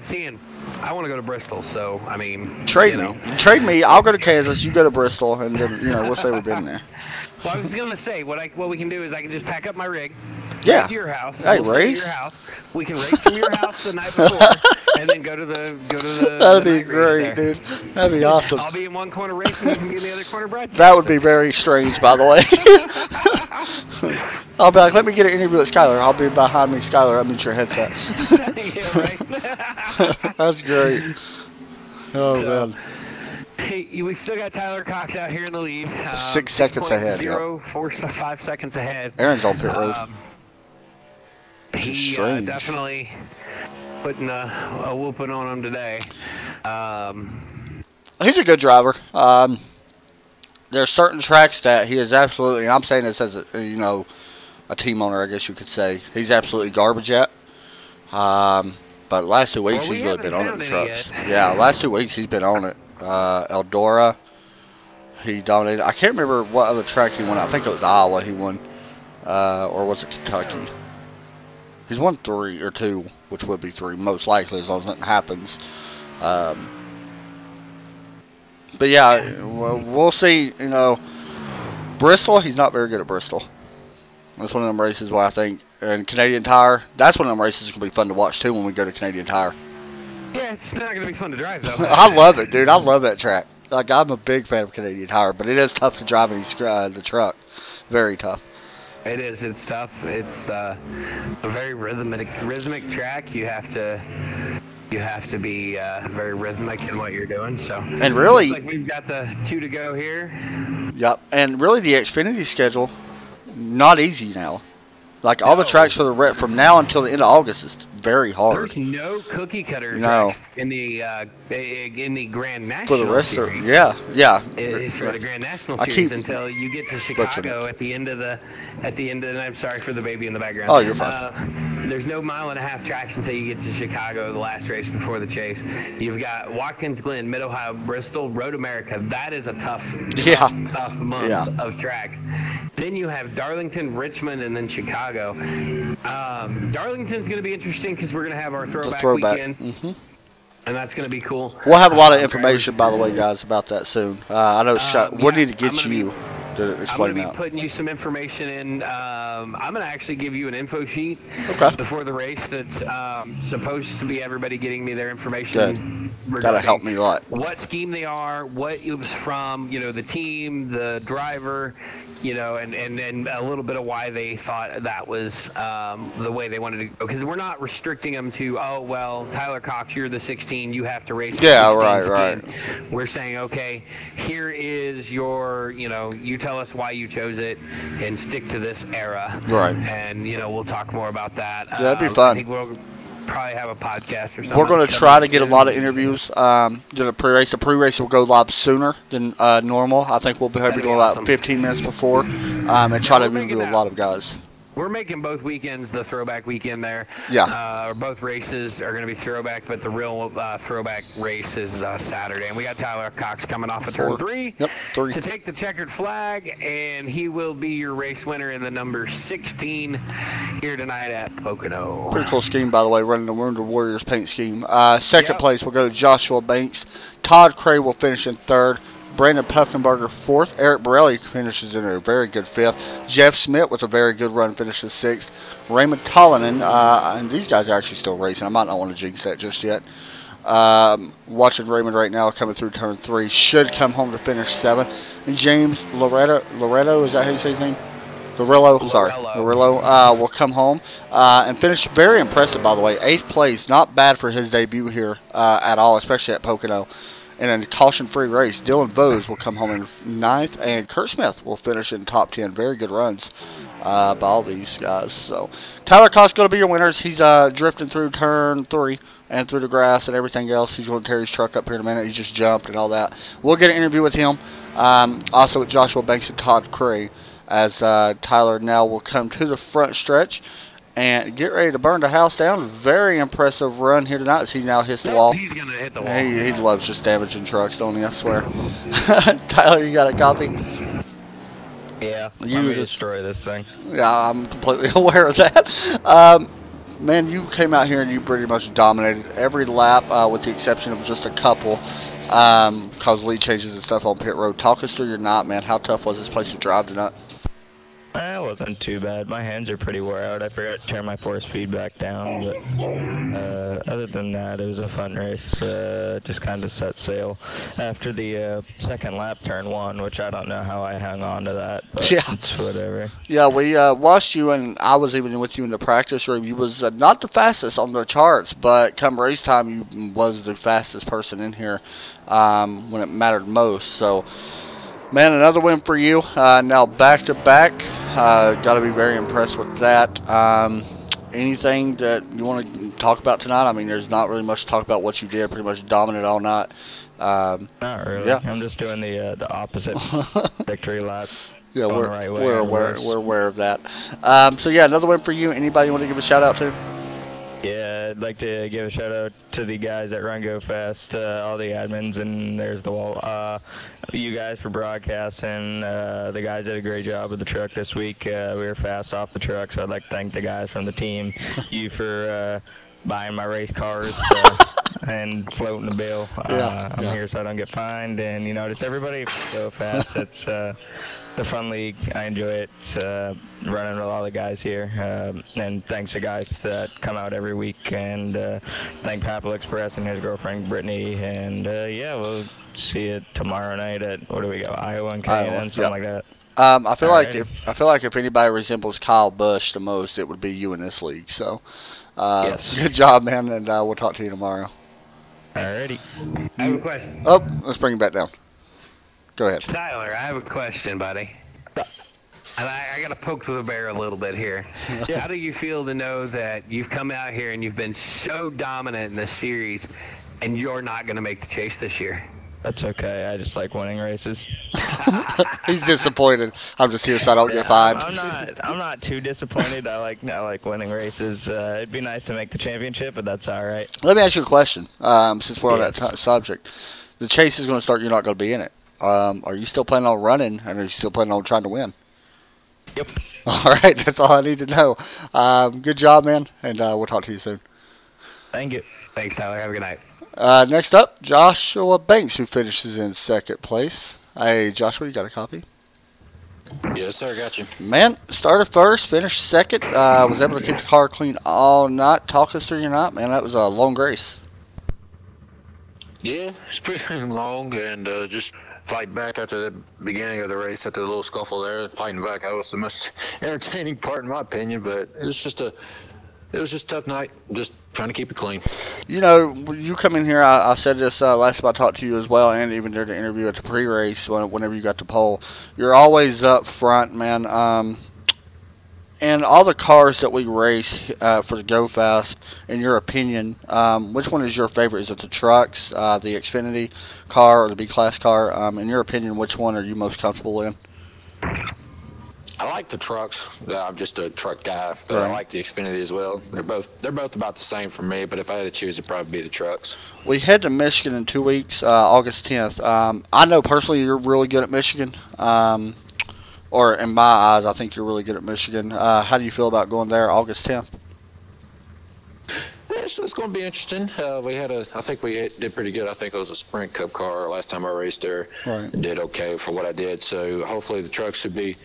S6: I want to go to Bristol, so I mean,
S1: trade me. I'll go to Kansas. You go to Bristol, and then we'll say we've been there.
S6: Well, I was gonna say what we can do is I can just pack up my rig.
S1: Yeah.
S6: To your house.
S1: Hey,
S6: we'll
S1: race.
S6: Stay at your house. We can race from your house the night before, and then go to the.
S1: That'd be great, dude. That'd be awesome.
S6: I'll be in one corner racing, you can be in the other corner broadcasting.
S1: That would be very strange, by the way. I'll be like, let me get an interview with Skylar. I'll be behind me, Skylar. I'll mute your headset.
S6: Yeah, right.
S1: That's great. Oh, man.
S6: Hey, we've still got Tyler Cox out here in the lead.
S1: 6 seconds ahead.
S6: 5 seconds ahead.
S1: Aaron's on pit road.
S6: He definitely putting a whooping on him today.
S1: He's a good driver. There's certain tracks that he is absolutely, and I'm saying this as a team owner, I guess you could say, he's absolutely garbage at. But last 2 weeks he's really been on it in trucks. Yeah, last 2 weeks he's been on it. Eldora, he dominated. I can't remember what other track he won. I think it was Iowa he won, or was it Kentucky? He's won 3 or 2, which would be 3 most likely as long as nothing happens. But yeah, we'll see. You know, Bristol, he's not very good at Bristol. That's one of them races where I think, and Canadian Tire, that's one of them races that's going to be fun to watch too when we go to Canadian Tire.
S6: Yeah, it's not going to be fun to drive, though.
S1: I love it, dude. I love that track. Like, I'm a big fan of Canadian Tire, but it is tough to drive in the truck. Very tough.
S6: It is. It's tough. It's a very rhythmic track. You have to be very rhythmic in what you're doing. So,
S1: and really,
S6: looks like we've got the 2 to go here.
S1: Yep. And really, the Xfinity schedule, not easy now. Like, all the tracks for the from now until the end of August is very hard.
S6: There's no cookie cutter tracks in the Grand National
S1: for the rest
S6: Series.
S1: For the
S6: Grand National Series until you get to Chicago at the end of the. And I'm sorry for the baby in the background.
S1: Oh, you're fine.
S6: There's no mile-and-a-half tracks until you get to Chicago, the last race before the chase. You've got Watkins Glen, Mid-Ohio, Bristol, Road America. That is a tough month of tracks. Then you have Darlington, Richmond, and then Chicago. Darlington's going to be interesting because we're going to have our throwback weekend.
S1: Mm-hmm.
S6: And that's going to be cool.
S1: We'll have a lot of information, by the way, guys, about that soon. I know Scott. We need to get you to explain that.
S6: I'm going to be putting you some information in. I'm going to actually give you an info sheet before the race that's supposed to be everybody getting me their information.
S1: That'll help me a lot.
S6: What scheme they are, what it was from, the team, the driver, and a little bit of why they thought that was the way they wanted to go. Because we're not restricting them to, Tyler Cox, you're the 16, you have to race.
S1: Yeah, right.
S6: We're saying, okay, here is your, you tell us why you chose it and stick to this era.
S1: Right.
S6: And, we'll talk more about that.
S1: Yeah, that'd be fun.
S6: I think we'll probably have a podcast or something.
S1: We're going to try to get a lot of interviews. The pre-race. The pre-race will go live sooner than normal. I think we'll be going about 15 minutes before and try to interview a lot of guys.
S6: We're making both weekends the throwback weekend there.
S1: Yeah.
S6: Both races are going to be throwback, but the real throwback race is Saturday. And we got Tyler Cox coming off of turn 3 to take the checkered flag, and he will be your race winner in the number 16 here tonight at Pocono.
S1: Pretty cool scheme, by the way, running the Wounded Warriors paint scheme. Second place will go to Joshua Banks. Todd Cray will finish in third. Brandon Puffenberger 4th. Eric Borelli finishes in a very good 5th. Jeff Smith with a very good run finishes 6th. Raymond Tollinen, and these guys are actually still racing. I might not want to jinx that just yet. Watching Raymond right now coming through turn 3. Should come home to finish 7th. And James Loretto, is that how you say his name? Lorillo will come home and finish very impressive, by the way. 8th place, not bad for his debut here at all, especially at Pocono. In a caution-free race, Dylan Vose will come home in 9th, and Kurt Smith will finish in top 10. Very good runs by all these guys. So Tyler Cox going to be your winners. He's drifting through turn 3 and through the grass and everything else. He's going to tear his truck up here in a minute. He just jumped and all that. We'll get an interview with him. Also with Joshua Banks and Todd Cray, as Tyler now will come to the front stretch and get ready to burn the house down. Very impressive run here tonight as he now hits the wall.
S6: He's going to hit the wall.
S1: He loves just damaging trucks, don't he? I swear. Tyler, you got a copy?
S7: Yeah, I'm going to destroy this thing.
S1: Yeah, I'm completely aware of that. Man, you came out here and you pretty much dominated every lap with the exception of just a couple because lead changes and stuff on pit road. Talk us through your night, man. How tough was this place to drive tonight?
S7: It wasn't too bad. My hands are pretty wore out. I forgot to turn my force feedback down, but other than that, it was a fun race. Just kind of set sail after the second lap, turn 1, which I don't know how I hung on to that, but it's whatever.
S1: Yeah, we watched you, and I was even with you in the practice room. You was not the fastest on the charts, but come race time, you was the fastest person in here when it mattered most. So, man, another win for you. Now back-to-back. Got to be very impressed with that. Anything that you want to talk about tonight? I mean, there's not really much to talk about what you did. Pretty much dominant all night.
S7: Not really.
S1: Yeah.
S7: I'm just doing the opposite victory lap.
S1: Yeah, we're aware of that. So, yeah, another win for you. Anybody you want to give a shout-out to?
S7: Yeah, I'd like to give a shout out to the guys at Run Go Fast, all the admins, and there's the wall. You guys for broadcasting. The guys did a great job with the truck this week. We were fast off the truck, so I'd like to thank the guys from the team. You for buying my race cars. and floating the bill. I'm here so I don't get fined, and you know, just everybody go fast. It's a fun league. I enjoy it. Running with all the guys here, and thanks to guys that come out every week. And thank Papal Express and his girlfriend Brittany. And yeah, we'll see you tomorrow night at, what do we go, Iowa and Canyon, something like that.
S1: I feel like if anybody resembles Kyle Busch the most, it would be you in this league. So,
S7: yes.
S1: Good job, man, and we'll talk to you tomorrow.
S7: Alrighty.
S6: I have a question.
S1: Oh, let's bring it back down. Go ahead.
S6: Tyler, I have a question, buddy. And I got to poke the bear a little bit here. How do you feel to know that you've come out here and you've been so dominant in this series, and you're not going to make the chase this year?
S7: That's okay. I just like winning races.
S1: He's disappointed. I'm just here so I don't get fined.
S7: I'm not too disappointed. I like winning races. It'd be nice to make the championship, but that's all right.
S1: Let me ask you a question. Since we're on that subject, the chase is going to start. You're not going to be in it. Are you still planning on running, and are you still planning on trying to win?
S7: Yep.
S1: All right. That's all I need to know. Good job, man, and we'll talk to you soon.
S7: Thank you.
S6: Thanks, Tyler. Have a good night.
S1: Next up, Joshua Banks, who finishes in second place. Hey, Joshua, you got a copy?
S3: Yes, sir. Got you.
S1: Man, started first, finished second. Was able to keep the car clean all night. Talk us through your night, man. That was a long race.
S3: Yeah, it's pretty long, and just fight back after the beginning of the race, after the little scuffle there. Fighting back, that was the most entertaining part, in my opinion. But it was just a tough night. Just trying to keep it clean. You
S1: know, you come in here, I said this last time I talked to you as well, and even during the interview at the pre-race, whenever you got the pole, you're always up front, man. And all the cars that we race for the Go Fast, in your opinion, which one is your favorite? Is it the trucks, the Xfinity car, or the B-Class car? In your opinion, which one are you most comfortable in?
S3: I like the trucks. I'm just a truck guy, but I like the Xfinity as well. They're both about the same for me, but if I had to choose, it'd probably be the trucks.
S1: We head to Michigan in 2 weeks, August 10th. I know personally you're really good at Michigan. Or in my eyes, I think you're really good at Michigan. How do you feel about going there August 10th?
S3: It's going to be interesting. I think we did pretty good. I think it was a Sprint Cup car last time I raced there.
S1: Right.
S3: And did okay for what I did. So hopefully the trucks should be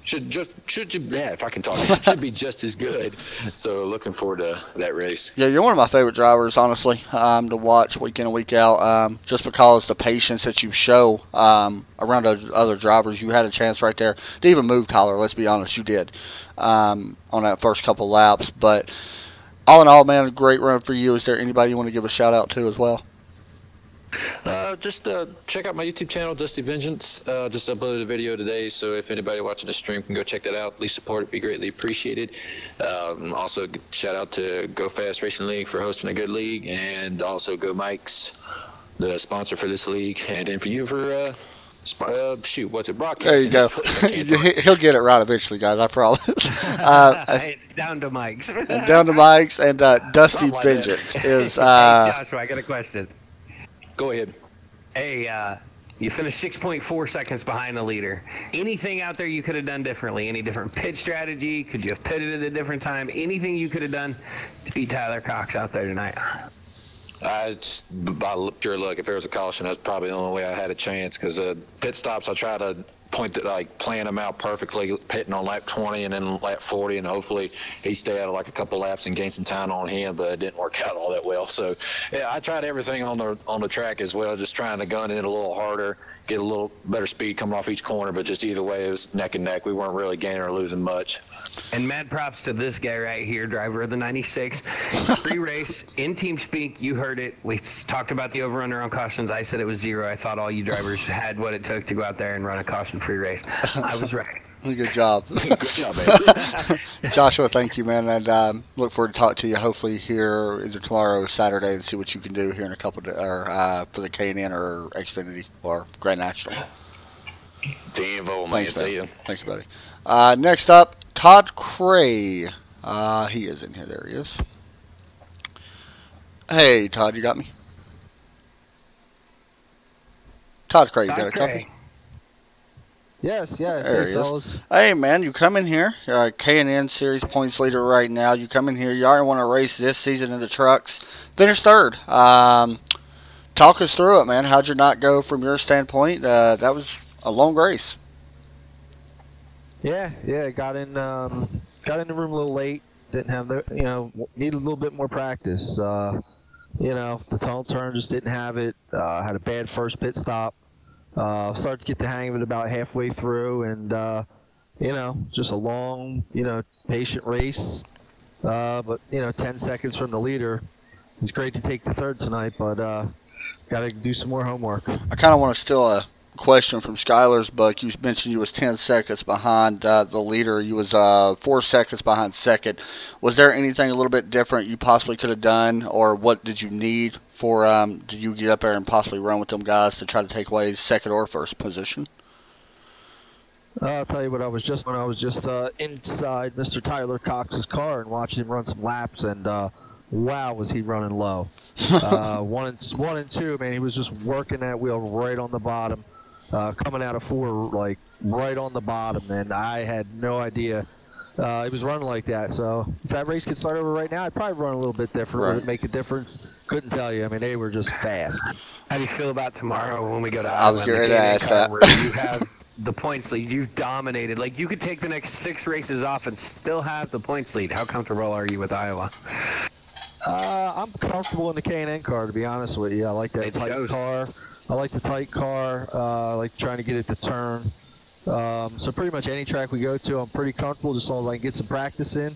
S3: if I can talk, it should be just as good. So looking forward to that race.
S1: Yeah, you're one of my favorite drivers, honestly, to watch week in and week out. Just because the patience that you show around those other drivers, you had a chance right there to even move Tyler. Let's be honest, you did on that first couple laps. But all in all, man, a great run for you. Is there anybody you want to give a shout out to as well?
S3: Just check out my YouTube channel, Dusty Vengeance. Just uploaded a video today, so if anybody watching the stream can go check that out, please support it, be greatly appreciated. Also, shout out to Go Fast Racing League for hosting a good league, and also Go MIKES, the sponsor for this league, and then for you for broadcasting.
S1: There you go. He'll get it right eventually, guys, I promise.
S6: It's down to Mike's.
S1: And down to Mike's, and Dusty Vengeance is...
S6: Hey, Joshua, I got a question.
S3: Go ahead.
S6: Hey, you finished 6.4 seconds behind the leader. Anything out there you could have done differently? Any different pit strategy? Could you have pitted at a different time? Anything you could have done to beat Tyler Cox out there tonight?
S3: Just by pure luck. If there was a caution, that's probably the only way I had a chance. Because pit stops, I try to plan them out perfectly, pitting on lap 20 and then lap 40, and hopefully he stay out of like a couple laps and gain some time on him, but it didn't work out all that well. So yeah, I tried everything on the track as well, just trying to gun it a little harder, get a little better speed coming off each corner, but just either way it was neck and neck. We weren't really gaining or losing much.
S6: And mad props to this guy right here, driver of the 96. Pre-race, in team speak, you heard it. We talked about the over-under on cautions. I said it was 0. I thought all you drivers had what it took to go out there and run a caution-free race. I was right.
S1: Good job.
S3: Good job, man.
S1: Joshua, thank you, man, and look forward to talking to you hopefully here either tomorrow or Saturday and see what you can do here in a couple of for the K&N or Xfinity or Grand National.
S3: Danville, man.
S1: Thanks, man.
S3: See you.
S1: Thanks, buddy. Next up, Todd Cray. He is in here. There he is. Hey, Todd, you got me? Todd Cray, you got a copy?
S8: Yes, yes.
S1: There
S8: Hey,
S1: he
S8: fellas.
S1: is. Hey, man, you come in here, K&N Series points leader right now. You come in here, you already want to race this season in the trucks. Finished third. Talk us through it, man. How'd you not go from your standpoint? That was a long race.
S8: Yeah, got in the room a little late. Didn't have the, needed a little bit more practice. The tunnel turn just didn't have it. Had a bad first pit stop. Started to get the hang of it about halfway through, and just a long, patient race. But 10 seconds from the leader. It's great to take the third tonight, but got to do some more homework.
S1: I kind of want to steal a question from Skylar's book. You mentioned you was 10 seconds behind the leader. You was 4 seconds behind second. Was there anything a little bit different you possibly could have done, or what did you need for did you get up there and possibly run with them guys to try to take away second or first position?
S8: I'll tell you what, I was just inside Mr. Tyler Cox's car and watching him run some laps, and wow, was he running low. One and two, man, he was just working that wheel right on the bottom. Coming out of four, like right on the bottom, and I had no idea he was running like that. So if that race could start over right now, I'd probably run a little bit different. Would it make a difference? Couldn't tell you. I mean, they were just fast.
S6: How do you feel about tomorrow when we go to
S1: I was
S6: Iowa?
S1: getting ready to ask that.
S6: Where you have the points lead. You've dominated. Like, you could take the next 6 races off and still have the points lead. How comfortable are you with Iowa?
S8: I'm comfortable in the K&N car, to be honest with you. I like that tight car. I like the tight car. I like trying to get it to turn. So pretty much any track we go to, I'm pretty comfortable, just as long as I can get some practice in.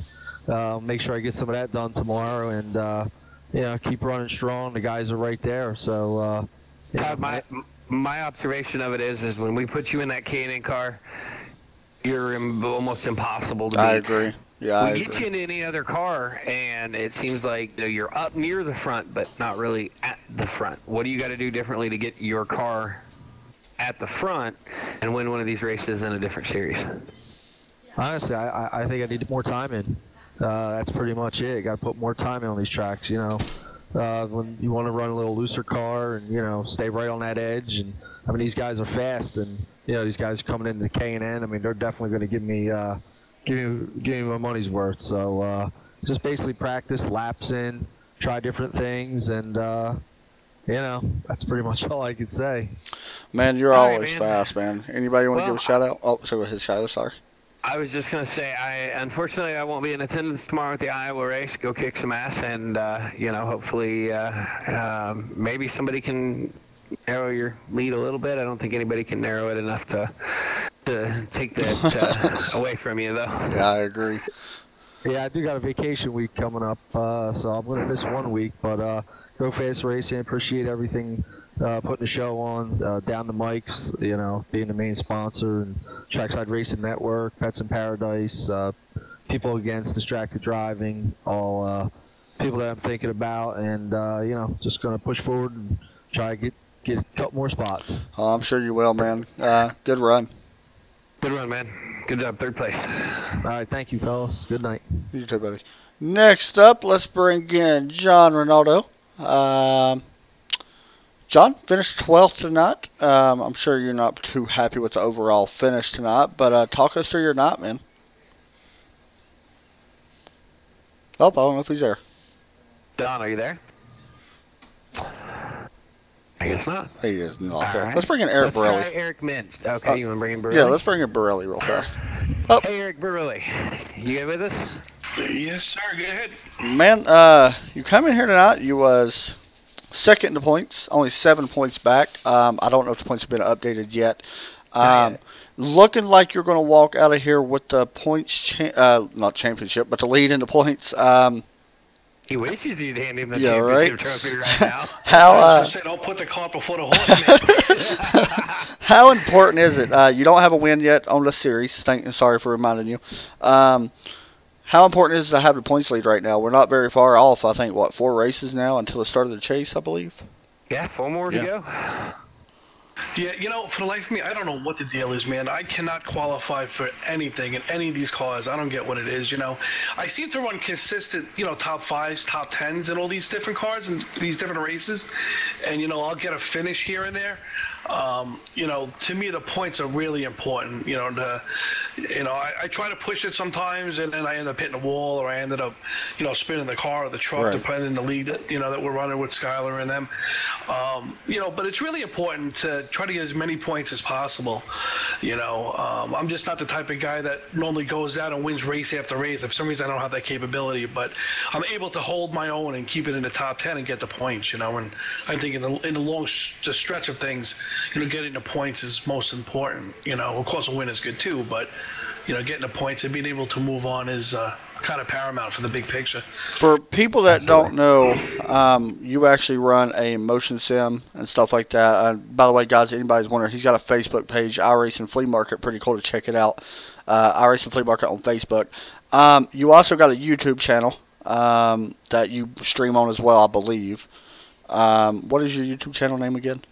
S8: Make sure I get some of that done tomorrow, and keep running strong. The guys are right there. So
S6: Todd, my observation of it is when we put you in that K&N car, you're almost impossible to beat.
S1: I agree. Yeah, I
S6: we
S1: agree.
S6: get you into any other car, and it seems like you're up near the front, but not really at the front. What do you got to do differently to get your car at the front and win one of these races in a different series?
S8: Honestly, I think I need more time in. That's pretty much it. Got to put more time in on these tracks. When you want to run a little looser car and stay right on that edge. And I mean, these guys are fast, and these guys coming into the K&N. I mean, they're definitely going to give me my money's worth. So just basically practice, laps in, try different things, and that's pretty much all I could say.
S1: Man, you're always fast, man. Anybody want to give a shout out? Oh, so his shout out, sorry.
S6: I was just gonna say, unfortunately I won't be in attendance tomorrow at the Iowa race. Go kick some ass, and hopefully maybe somebody can narrow your lead a little bit. I don't think anybody can narrow it enough to take that away from you, though.
S1: Yeah, I agree.
S8: Yeah, I do got a vacation week coming up, so I'm going to miss 1 week. But Go Fast Racing, appreciate everything, putting the show on, down the MIKES, being the main sponsor, and Trackside Racing Network, Pets in Paradise, People Against Distracted Driving, all people that I'm thinking about, and just going to push forward and try to get a couple more spots.
S1: Oh, I'm sure you will, man. Good run.
S6: Good run, man. Good job, third place.
S8: All right, thank you, fellas. Good night.
S1: You too, buddy. Next up, let's bring in John Ronaldo. John finished 12th tonight. I'm sure you're not too happy with the overall finish tonight, but talk us through your night, man. Oh, I don't know if he's there.
S6: Don, are you there? I guess not.
S1: He is not there.
S6: Right.
S1: Let's bring in Eric Borelli.
S6: Let's try Eric Mint. Okay, you want to bring in Borelli?
S1: Yeah, let's bring in Borelli real fast. Oh.
S6: Hey, Eric Borelli. You good with us?
S9: Yes, sir. Go ahead.
S1: Man, you come in here tonight. You was second in the points, only 7 points back. I don't know if the points have been updated yet. Looking like you're going to walk out of here with the points, not championship, but the lead in the points.
S6: He wishes you'd hand him the championship trophy right now.
S1: How?
S9: I said, don't put the cart before the horse, man.
S1: How important is it? You don't have a win yet on the series. Sorry for reminding you. How important is it to have the points lead right now? We're not very far off. I think, 4 races now until the start of the chase, I believe?
S6: Yeah, 4 more to go.
S9: Yeah, for the life of me, I don't know what the deal is, man. I cannot qualify for anything in any of these cars. I don't get what it is, I seem to run consistent, top 5s, top 10s in all these different cars and these different races. And, I'll get a finish here and there. You know, to me the points are really important. You know, I try to push it sometimes, and then I end up hitting a wall, or I ended up, you know, spinning the car or the truck, depending on the lead that, you know, that we're running with Skylar and them. You know, but it's really important to try to get as many points as possible. You know, I'm just not the type of guy that normally goes out and wins race after race. For some reason, I don't have that capability, but I'm able to hold my own and keep it in the top 10 and get the points. You know, and I think in the long stretch of things, you know, getting the points is most important. You know, of course, a win is good too, but you know, getting the points and being able to move on is kind of paramount for the big picture.
S1: For people that don't know, you actually run a motion sim and stuff like that. By the way, guys, anybody's wondering, he's got a Facebook page, iRacing Flea Market. Pretty cool to check it out. iRacing Flea Market on Facebook. You also got a YouTube channel that you stream on as well, I believe. What is your YouTube channel name again?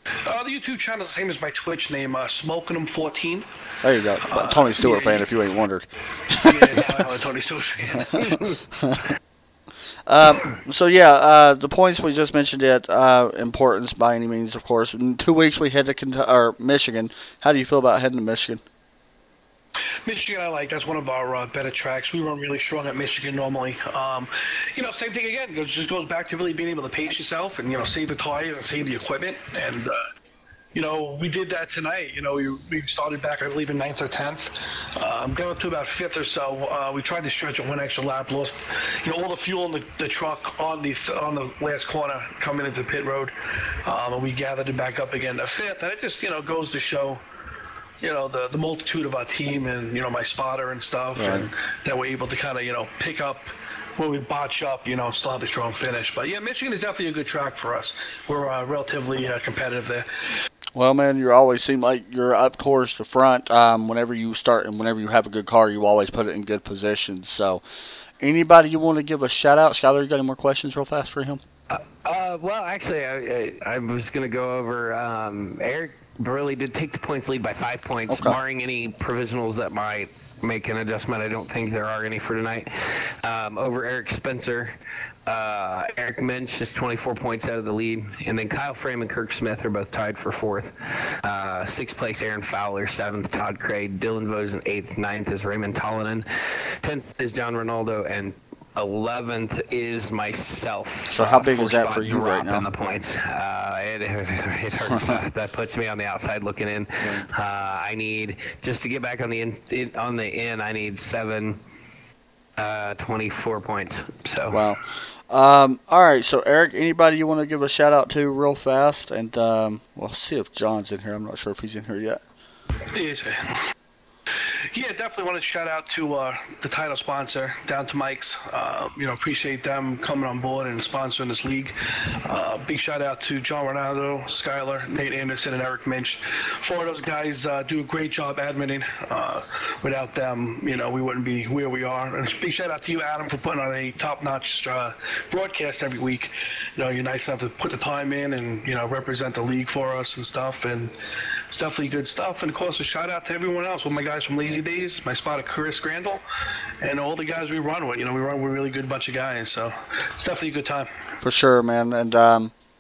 S9: The YouTube channel is the same as my Twitch name, Smoking 'em 14.
S1: There you go. Tony Stewart fan, if you ain't wondered.
S9: Yeah, I'm a Tony Stewart fan.
S1: So yeah, the points we just mentioned it, importance by any means, of course. In 2 weeks we head to Michigan. How do you feel about heading to Michigan?
S9: Michigan, I like. That's one of our better tracks. We run really strong at Michigan normally. You know, same thing again. It just goes back to really being able to pace yourself and, you know, save the tires and save the equipment. And, you know, we did that tonight. You know, we started back, I believe, in 9th or 10th. Going up to about 5th or so. We tried to stretch it one extra lap. Lost, you know, all the fuel in the truck on the last corner coming into pit road. And we gathered it back up again to 5th. And it just, you know, goes to show, you know, the multitude of our team and, you know, my spotter and stuff, and that we're able to kind of, you know, pick up when we botch up, you know, still have a strong finish. But yeah, Michigan is definitely a good track for us. We're relatively competitive there.
S1: Well, man, you always seem like you're up towards the front. Whenever you start and whenever you have a good car, you always put it in good position. So, anybody you want to give a shout out? Skylar, you got any more questions real fast for him?
S6: Well, actually, I was going to go over Eric Burley did take the points lead by 5 points, barring any provisionals that might make an adjustment. I don't think there are any for tonight. Over Eric Spencer, Eric Mensch is 24 points out of the lead, and then Kyle Frame and Kirk Smith are both tied for 4th. 6th place, Aaron Fowler. 7th, Todd Craig. Dylan Vosen, 8th. 9th is Raymond Tollinen. 10th is John Ronaldo, and 11th is myself.
S1: So how big is that for you right now?
S6: On the points, it hurts. That puts me on the outside looking in. I need, just to get back on the in, I need 24 points. So
S1: wow. All right. So Eric, anybody you want to give a shout out to real fast, and we'll see if John's in here. I'm not sure if he's in here yet.
S9: Yes. Yeah, definitely want to shout out to the title sponsor, Down to MIKES. You know, appreciate them coming on board and sponsoring this league. Big shout out to John Ronaldo, Skylar, Nate Anderson, and Eric Minch. 4 of those guys do a great job admitting. Without them, you know, we wouldn't be where we are. And big shout out to you, Adam, for putting on a top-notch broadcast every week. You know, you're nice enough to put the time in and, you know, represent the league for us and stuff. And it's definitely good stuff. And of course, a shout out to everyone else, with my guys from Lazy Days, my spotter Chris Grandel, and all the guys we run with. You know, we run with a really good bunch of guys, so it's definitely a good time.
S1: For sure, man. And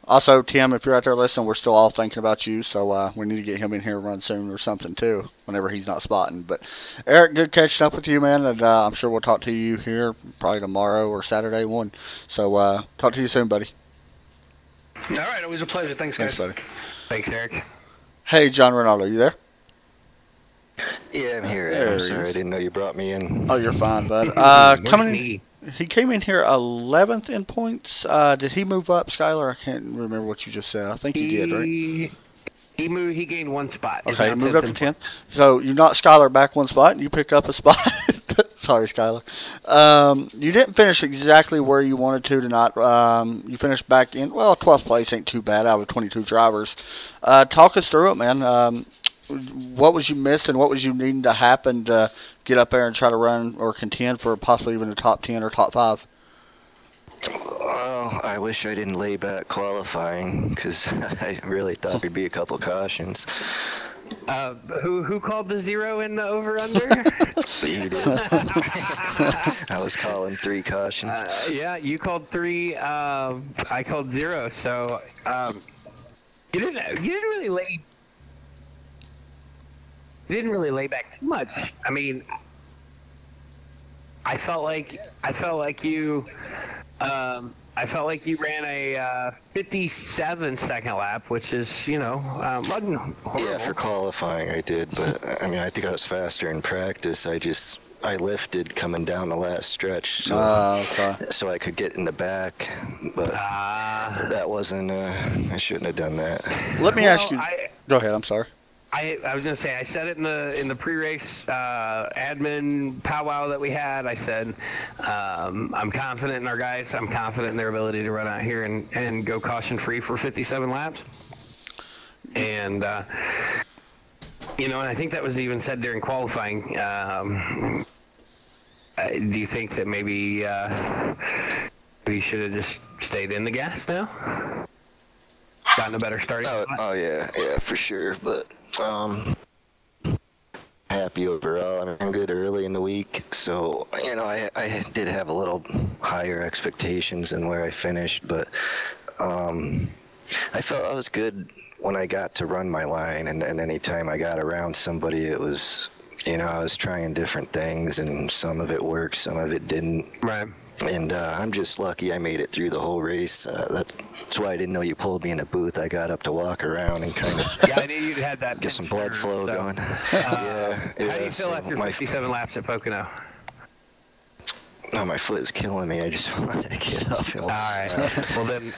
S1: also, Tim, if you're out there listening, we're still all thinking about you, so we need to get him in here and run soon or something too, whenever he's not spotting. But Eric, good catching up with you, man, and I'm sure we'll talk to you here probably tomorrow or Saturday one. So talk to you soon, buddy.
S9: All right, always a pleasure. Thanks, guys.
S1: Thanks, buddy.
S6: Thanks, Eric.
S1: Hey, John Ronaldo, you there?
S10: Yeah, I'm here. I'm sorry, I didn't know you brought me in.
S1: Oh, you're fine, bud. He came in here 11th in points. Did he move up, Skylar? I can't remember what you just said. I think he did, right?
S6: He moved. He gained 1 spot.
S1: Okay, he moved up to 10th. So you knocked Skylar back 1 spot, and you pick up a spot. Sorry, Skylar. You didn't finish exactly where you wanted to tonight. You finished back in, well, 12th place ain't too bad out of 22 drivers. Talk us through it, man. What was you missing? What was you needing to happen to get up there and try to run or contend for possibly even the top 10 or top 5?
S10: Well, I wish I didn't lay back qualifying, because I really thought there'd be a couple cautions.
S6: Who called the 0 in the over-under?
S10: You did. I was calling 3 cautions.
S6: Yeah, you called 3. I called 0. So, You didn't really lay back too much. I mean, I felt like you ran a 57 second lap, which is, wasn't horrible.
S10: Yeah, for qualifying I did, but I mean, I think I was faster in practice. I lifted coming down the last stretch, so I could get in the back, but that wasn't. I shouldn't have done that.
S1: Let me ask you. Go ahead. I'm sorry.
S6: I was gonna say, I said it in the pre-race admin powwow that we had. I said I'm confident in our guys. I'm confident in their ability to run out here and go caution free for 57 laps. And and I think that was even said during qualifying. Do you think that maybe we should have just stayed in the gas now? Gotten a better start.
S10: Oh yeah, for sure. But happy overall. I mean, I'm good early in the week, so I did have a little higher expectations than where I finished, but I felt I was good when I got to run my line, and anytime I got around somebody, it was, I was trying different things, and some of it worked, some of it didn't.
S6: Right.
S10: And I'm just lucky I made it through the whole race. That's why I didn't know you pulled me in a booth. I got up to walk around and kind of
S6: I knew you'd had that.
S10: Get some blood flow going.
S6: How do you feel after 57 laps at Pocono?
S10: Oh, my foot is killing me. I just wanted to get up and walk.
S6: All right. Well, then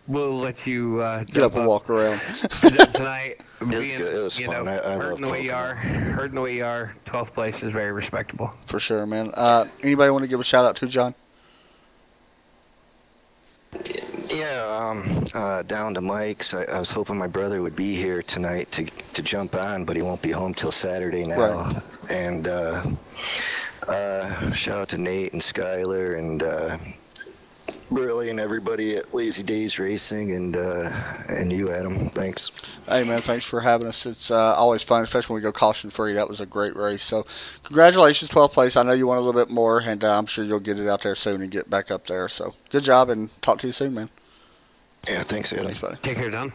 S6: we'll let you
S1: get up and walk around
S6: tonight.
S10: It was good. It was fun. I
S6: hurting the way you are. Hurting the way you are. 12th place is very respectable.
S1: For sure, man. Anybody want to give a shout out to John?
S10: Yeah, down to MIKES. I was hoping my brother would be here tonight to jump on, but he won't be home till Saturday now.
S1: Right.
S10: And shout out to Nate and Skylar and Burley and everybody at Lazy Days Racing and you, Adam. Thanks.
S1: Hey, man, thanks for having us. It's always fun, especially when we go caution free. That was a great race. So congratulations, 12th place. I know you want a little bit more, and I'm sure you'll get it out there soon and get back up there. So good job, and talk to you soon, man.
S10: Yeah, thanks, Adam.
S1: Thanks, buddy.
S6: Take care, John.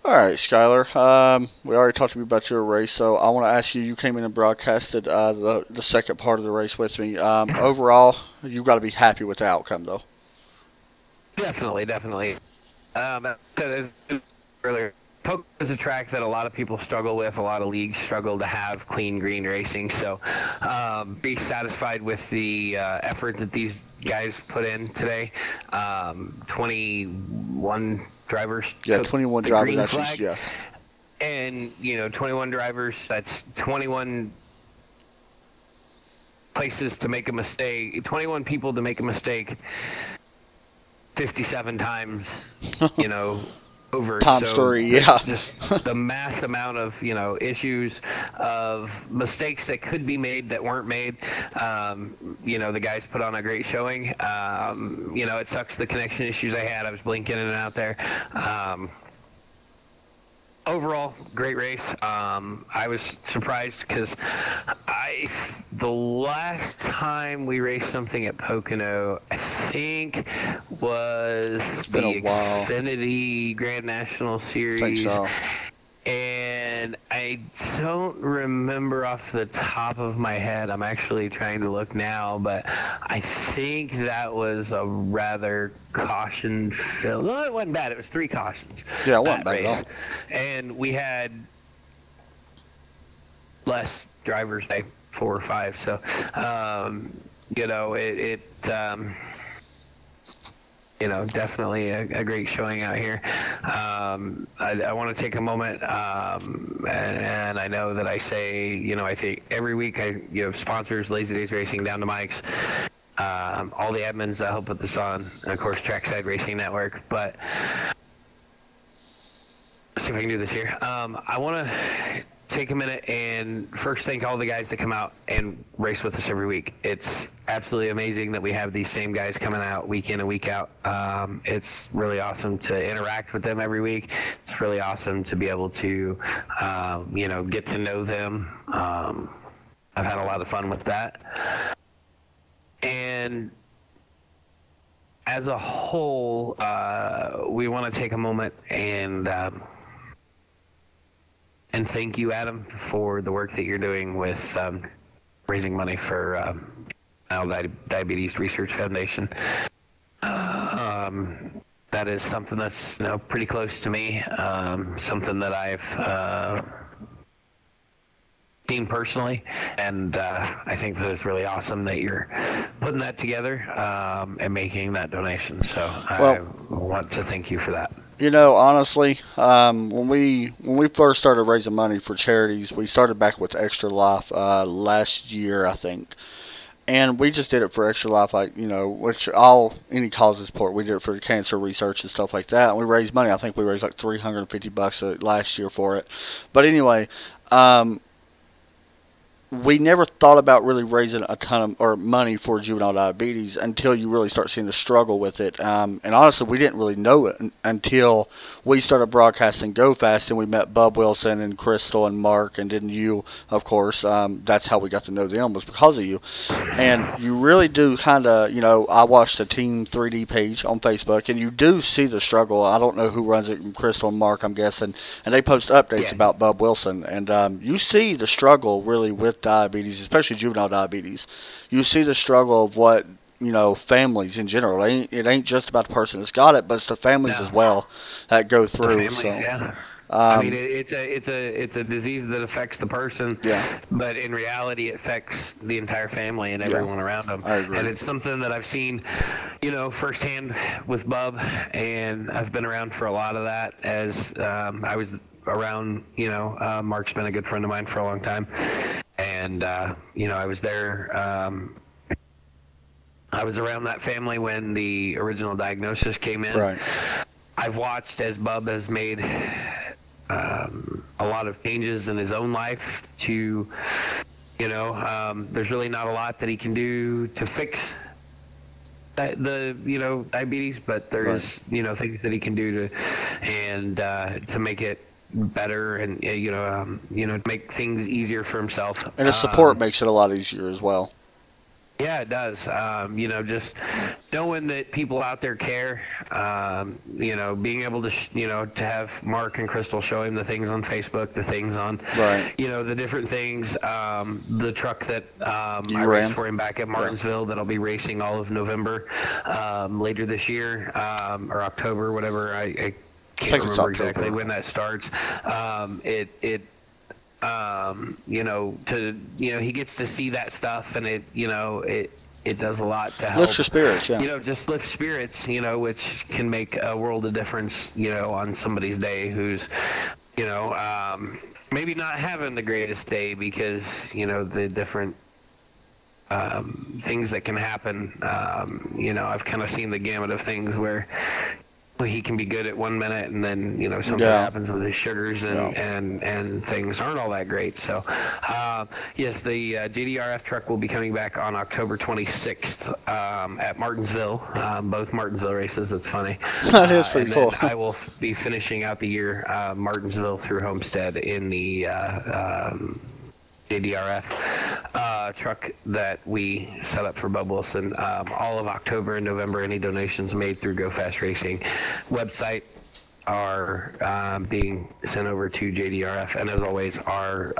S1: All right, Skylar. We already talked to you about your race, so I want to ask you. You came in and broadcasted the second part of the race with me. Overall, you've got to be happy with the outcome, though.
S6: Definitely. As earlier, Pocono is a track that a lot of people struggle with. A lot of leagues struggle to have clean green racing. So, be satisfied with the effort that these guys put in today. 21 drivers.
S1: Yeah, 21 drivers actually. Yeah.
S6: And 21 drivers. That's 21 places to make a mistake. 21 people to make a mistake. 57 times, over.
S1: Times 3, yeah.
S6: Just the mass amount of, issues, of mistakes that could be made that weren't made. The guys put on a great showing. It sucks the connection issues I had. I was blinking in and out there. Overall, great race. I was surprised because the last time we raced something at Pocono, I think, was the Xfinity Grand National Series.
S1: I think so.
S6: And I don't remember off the top of my head. I'm actually trying to look now, but I think that was a rather caution-filled. No, it wasn't bad. It was 3 cautions.
S1: Yeah, it wasn't bad at all.
S6: And we had less drivers, 4 or 5. So, definitely a great showing out here. I want to take a moment, and I know that I say, I think every week sponsors, Lazy Days Racing, down to MIKES, all the admins that help put this on, and of course Trackside Racing Network. But let's see if I can do this here. I want to take a minute and first thank all the guys that come out and race with us every week. It's absolutely amazing that we have these same guys coming out week in and week out. It's really awesome to interact with them every week. It's really awesome to be able to, get to know them. I've had a lot of fun with that. And as a whole, we want to take a moment and thank you, Adam, for the work that you're doing with raising money for Diabetes Research Foundation. That is something that's pretty close to me. Something that I've seen personally, and I think that it's really awesome that you're putting that together and making that donation. So I want to thank you for that.
S1: Honestly, when we first started raising money for charities, we started back with Extra Life last year, I think. And we just did it for Extra Life, which any causes support. We did it for cancer research and stuff like that. And we raised money. I think we raised like $350 last year for it. But anyway, we never thought about really raising a ton of money for juvenile diabetes until you really start seeing the struggle with it. And honestly, we didn't really know it until we started broadcasting Go Fast, and we met Bub Wilson and Crystal and Mark, and then you, of course. That's how we got to know them, was because of you. And you really do kind of, I watched the Team 3D page on Facebook, and you do see the struggle. I don't know who runs it, Crystal and Mark, I'm guessing. And they post updates about Bub Wilson. And you see the struggle really with diabetes, especially juvenile diabetes. You see the struggle of what families in general. It ain't just about the person that's got it, but it's the families as well that go through.
S6: I mean, it's a disease that affects the person, but in reality, it affects the entire family and everyone around them.
S1: I agree.
S6: And it's something that I've seen, firsthand with Bub, and I've been around for a lot of that as I was around. Mark's been a good friend of mine for a long time, and I was there. I was around that family when the original diagnosis came in.
S1: Right.
S6: I've watched as Bub has made a lot of changes in his own life to, there's really not a lot that he can do to fix the diabetes, but there is, things that he can do to make it better and, make things easier for himself.
S1: And his support makes it a lot easier as well.
S6: Yeah, it does. Just knowing that people out there care, being able to, to have Mark and Crystal show him the things on Facebook, the things on, the different things, the truck that I raced for him back at Martinsville that I'll be racing all of November later this year, or October, whatever. I can't remember exactly when that starts. He gets to see that stuff, and it does a lot to help.
S1: Lifts your spirits,
S6: just lift spirits, which can make a world of difference, on somebody's day who's, maybe not having the greatest day because, the different things that can happen. I've kind of seen the gamut of things where he can be good at 1 minute, and then something happens with his sugars and things aren't all that great. So yes, the JDRF truck will be coming back on October 26th at Martinsville, both Martinsville races. That's funny.
S1: That is pretty cool.
S6: I will be finishing out the year Martinsville through Homestead in the JDRF truck that we set up for Bub Wilson. All of October and November, any donations made through Go Fast Racing website are being sent over to JDRF. And as always, our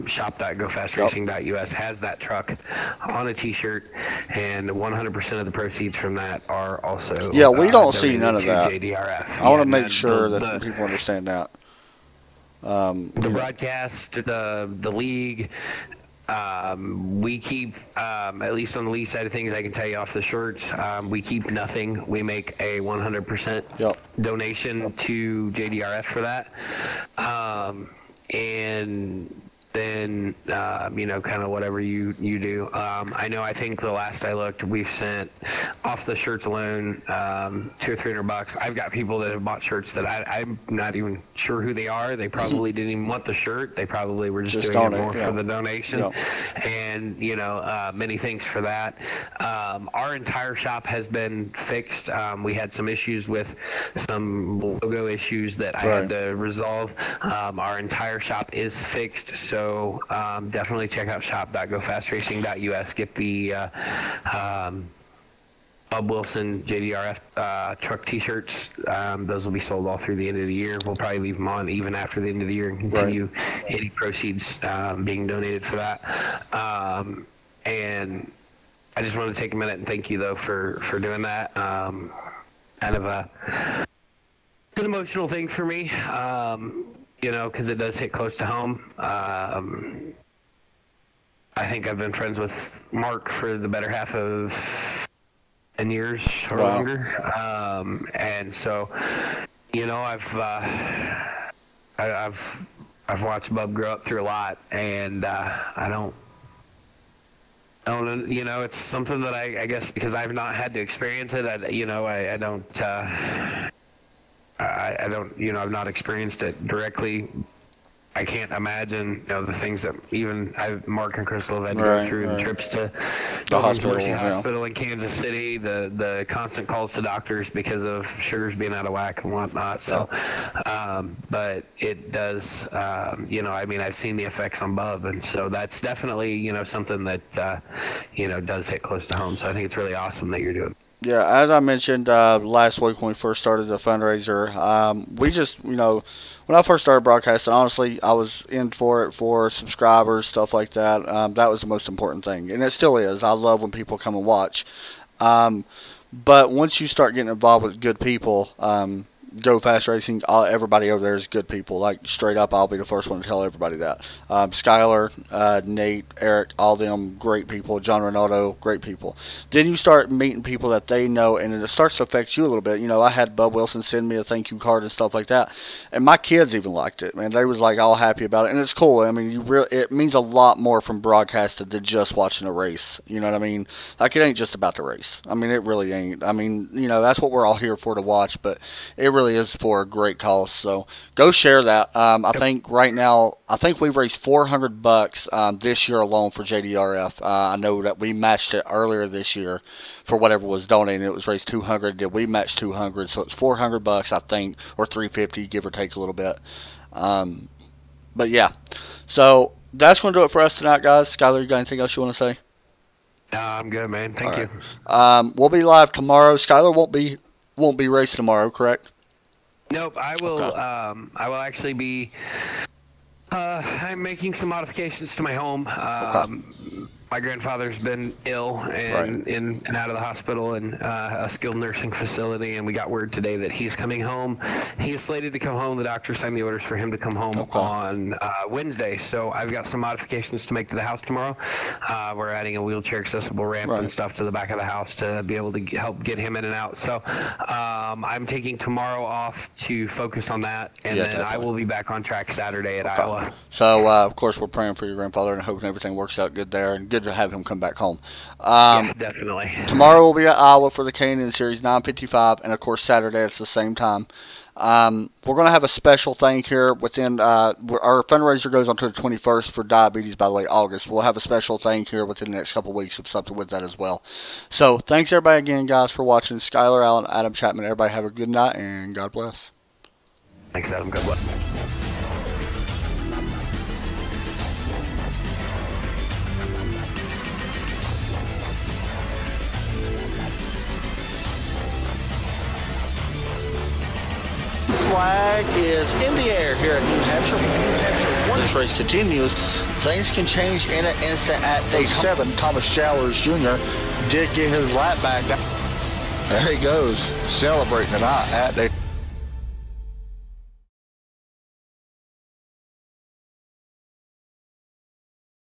S6: shop.gofastracing.us has that truck on a t-shirt, and 100% of the proceeds from that are also
S1: we don't see none of that.
S6: JDRF.
S1: I want to make sure that people understand that.
S6: The broadcast, the league, we keep, at least on the league side of things, I can tell you off the shirts, we keep nothing. We make a 100% donation to JDRF for that. And then, kind of whatever you do. I think the last I looked, we've sent off the shirts alone, $200 or $300. I've got people that have bought shirts that I'm not even sure who they are. They probably didn't even want the shirt. They probably were just doing it more for the donation. And, many thanks for that. Our entire shop has been fixed. We had some issues with some logo issues that I had to resolve. Our entire shop is fixed. So definitely check out shop.gofastracing.us. Get the Bob Wilson JDRF truck T-shirts. Those will be sold all through the end of the year. We'll probably leave them on even after the end of the year and continue any proceeds being donated for that. And I just want to take a minute and thank you though for doing that. Kind of an emotional thing for me, you know, because it does hit close to home. I think I've been friends with Mark for the better half of 10 years or longer, and so, you know, I've watched Bub grow up through a lot, and I don't, you know, it's something that I guess because I've not had to experience it, I don't, you know, I've not experienced it directly. I can't imagine, you know, the things that even Mark and Crystal have had to go through, the trips to the hospital in Kansas City, the constant calls to doctors because of sugars being out of whack and whatnot. So, but it does, you know, I mean, I've seen the effects on Bub, and so that's definitely, you know, something that, you know, does hit close to home. So I think it's really awesome that you're doing.
S1: Yeah, as I mentioned last week when we first started the fundraiser, we just, you know, when I first started broadcasting, honestly, I was in for it for subscribers, stuff like that. That was the most important thing, and it still is. I love when people come and watch. But once you start getting involved with good people, Go Fast Racing, everybody over there is good people. Like, straight up, I'll be the first one to tell everybody that. Skylar, Nate, Eric, all them great people. John Ronaldo, great people. Then you start meeting people that they know, and it starts to affect you a little bit. You know, I had Bub Wilson send me a thank you card and stuff like that, and my kids even liked it, man. They was like all happy about it, and it's cool. I mean, it means a lot more from broadcasting than just watching a race. You know what I mean? Like, it ain't just about the race. I mean, it really ain't. I mean, you know, that's what we're all here for, to watch, but it really is for a great cause. So go share that. I think right now, I think we've raised $400 this year alone for JDRF. I know that we matched it earlier this year for whatever was donated. It was raised $200. Did we match $200? So it's $400, I think, or $350, give or take a little bit. But yeah, so that's going to do it for us tonight, guys. Skylar, you got anything else you want to say?
S6: No, I'm good, man. Thank you.
S1: We'll be live tomorrow. Skylar won't be racing tomorrow, correct?
S6: Nope, I will. Okay. I will actually be. I'm making some modifications to my home. My grandfather's been ill and in and out of the hospital and a skilled nursing facility, and we got word today that he's coming home. He is slated to come home. The doctor signed the orders for him to come home on Wednesday. So I've got some modifications to make to the house tomorrow. We're adding a wheelchair accessible ramp and stuff to the back of the house to be able to help get him in and out. So I'm taking tomorrow off to focus on that, and then I will be back on track Saturday at Iowa.
S1: So of course we're praying for your grandfather and hoping everything works out good there, and good to have him come back home.
S6: Yeah, definitely.
S1: Tomorrow we'll be at Iowa for the K&N Series 9:55, and of course Saturday at the same time. We're going to have a special thing here within our fundraiser goes on to the 21st for diabetes, by the way, August. We'll have a special thing here within the next couple of weeks of something with that as well. So thanks everybody again, guys, for watching. Skylar, Allen, Adam Chapman, everybody have a good night and God bless.
S6: Thanks, Adam. God bless.
S1: Flag is in the air here at New Hampshire. Once this race continues, things can change in an instant at day 7. Thomas Jowers Jr. did get his lap back. There he goes, celebrating tonight at day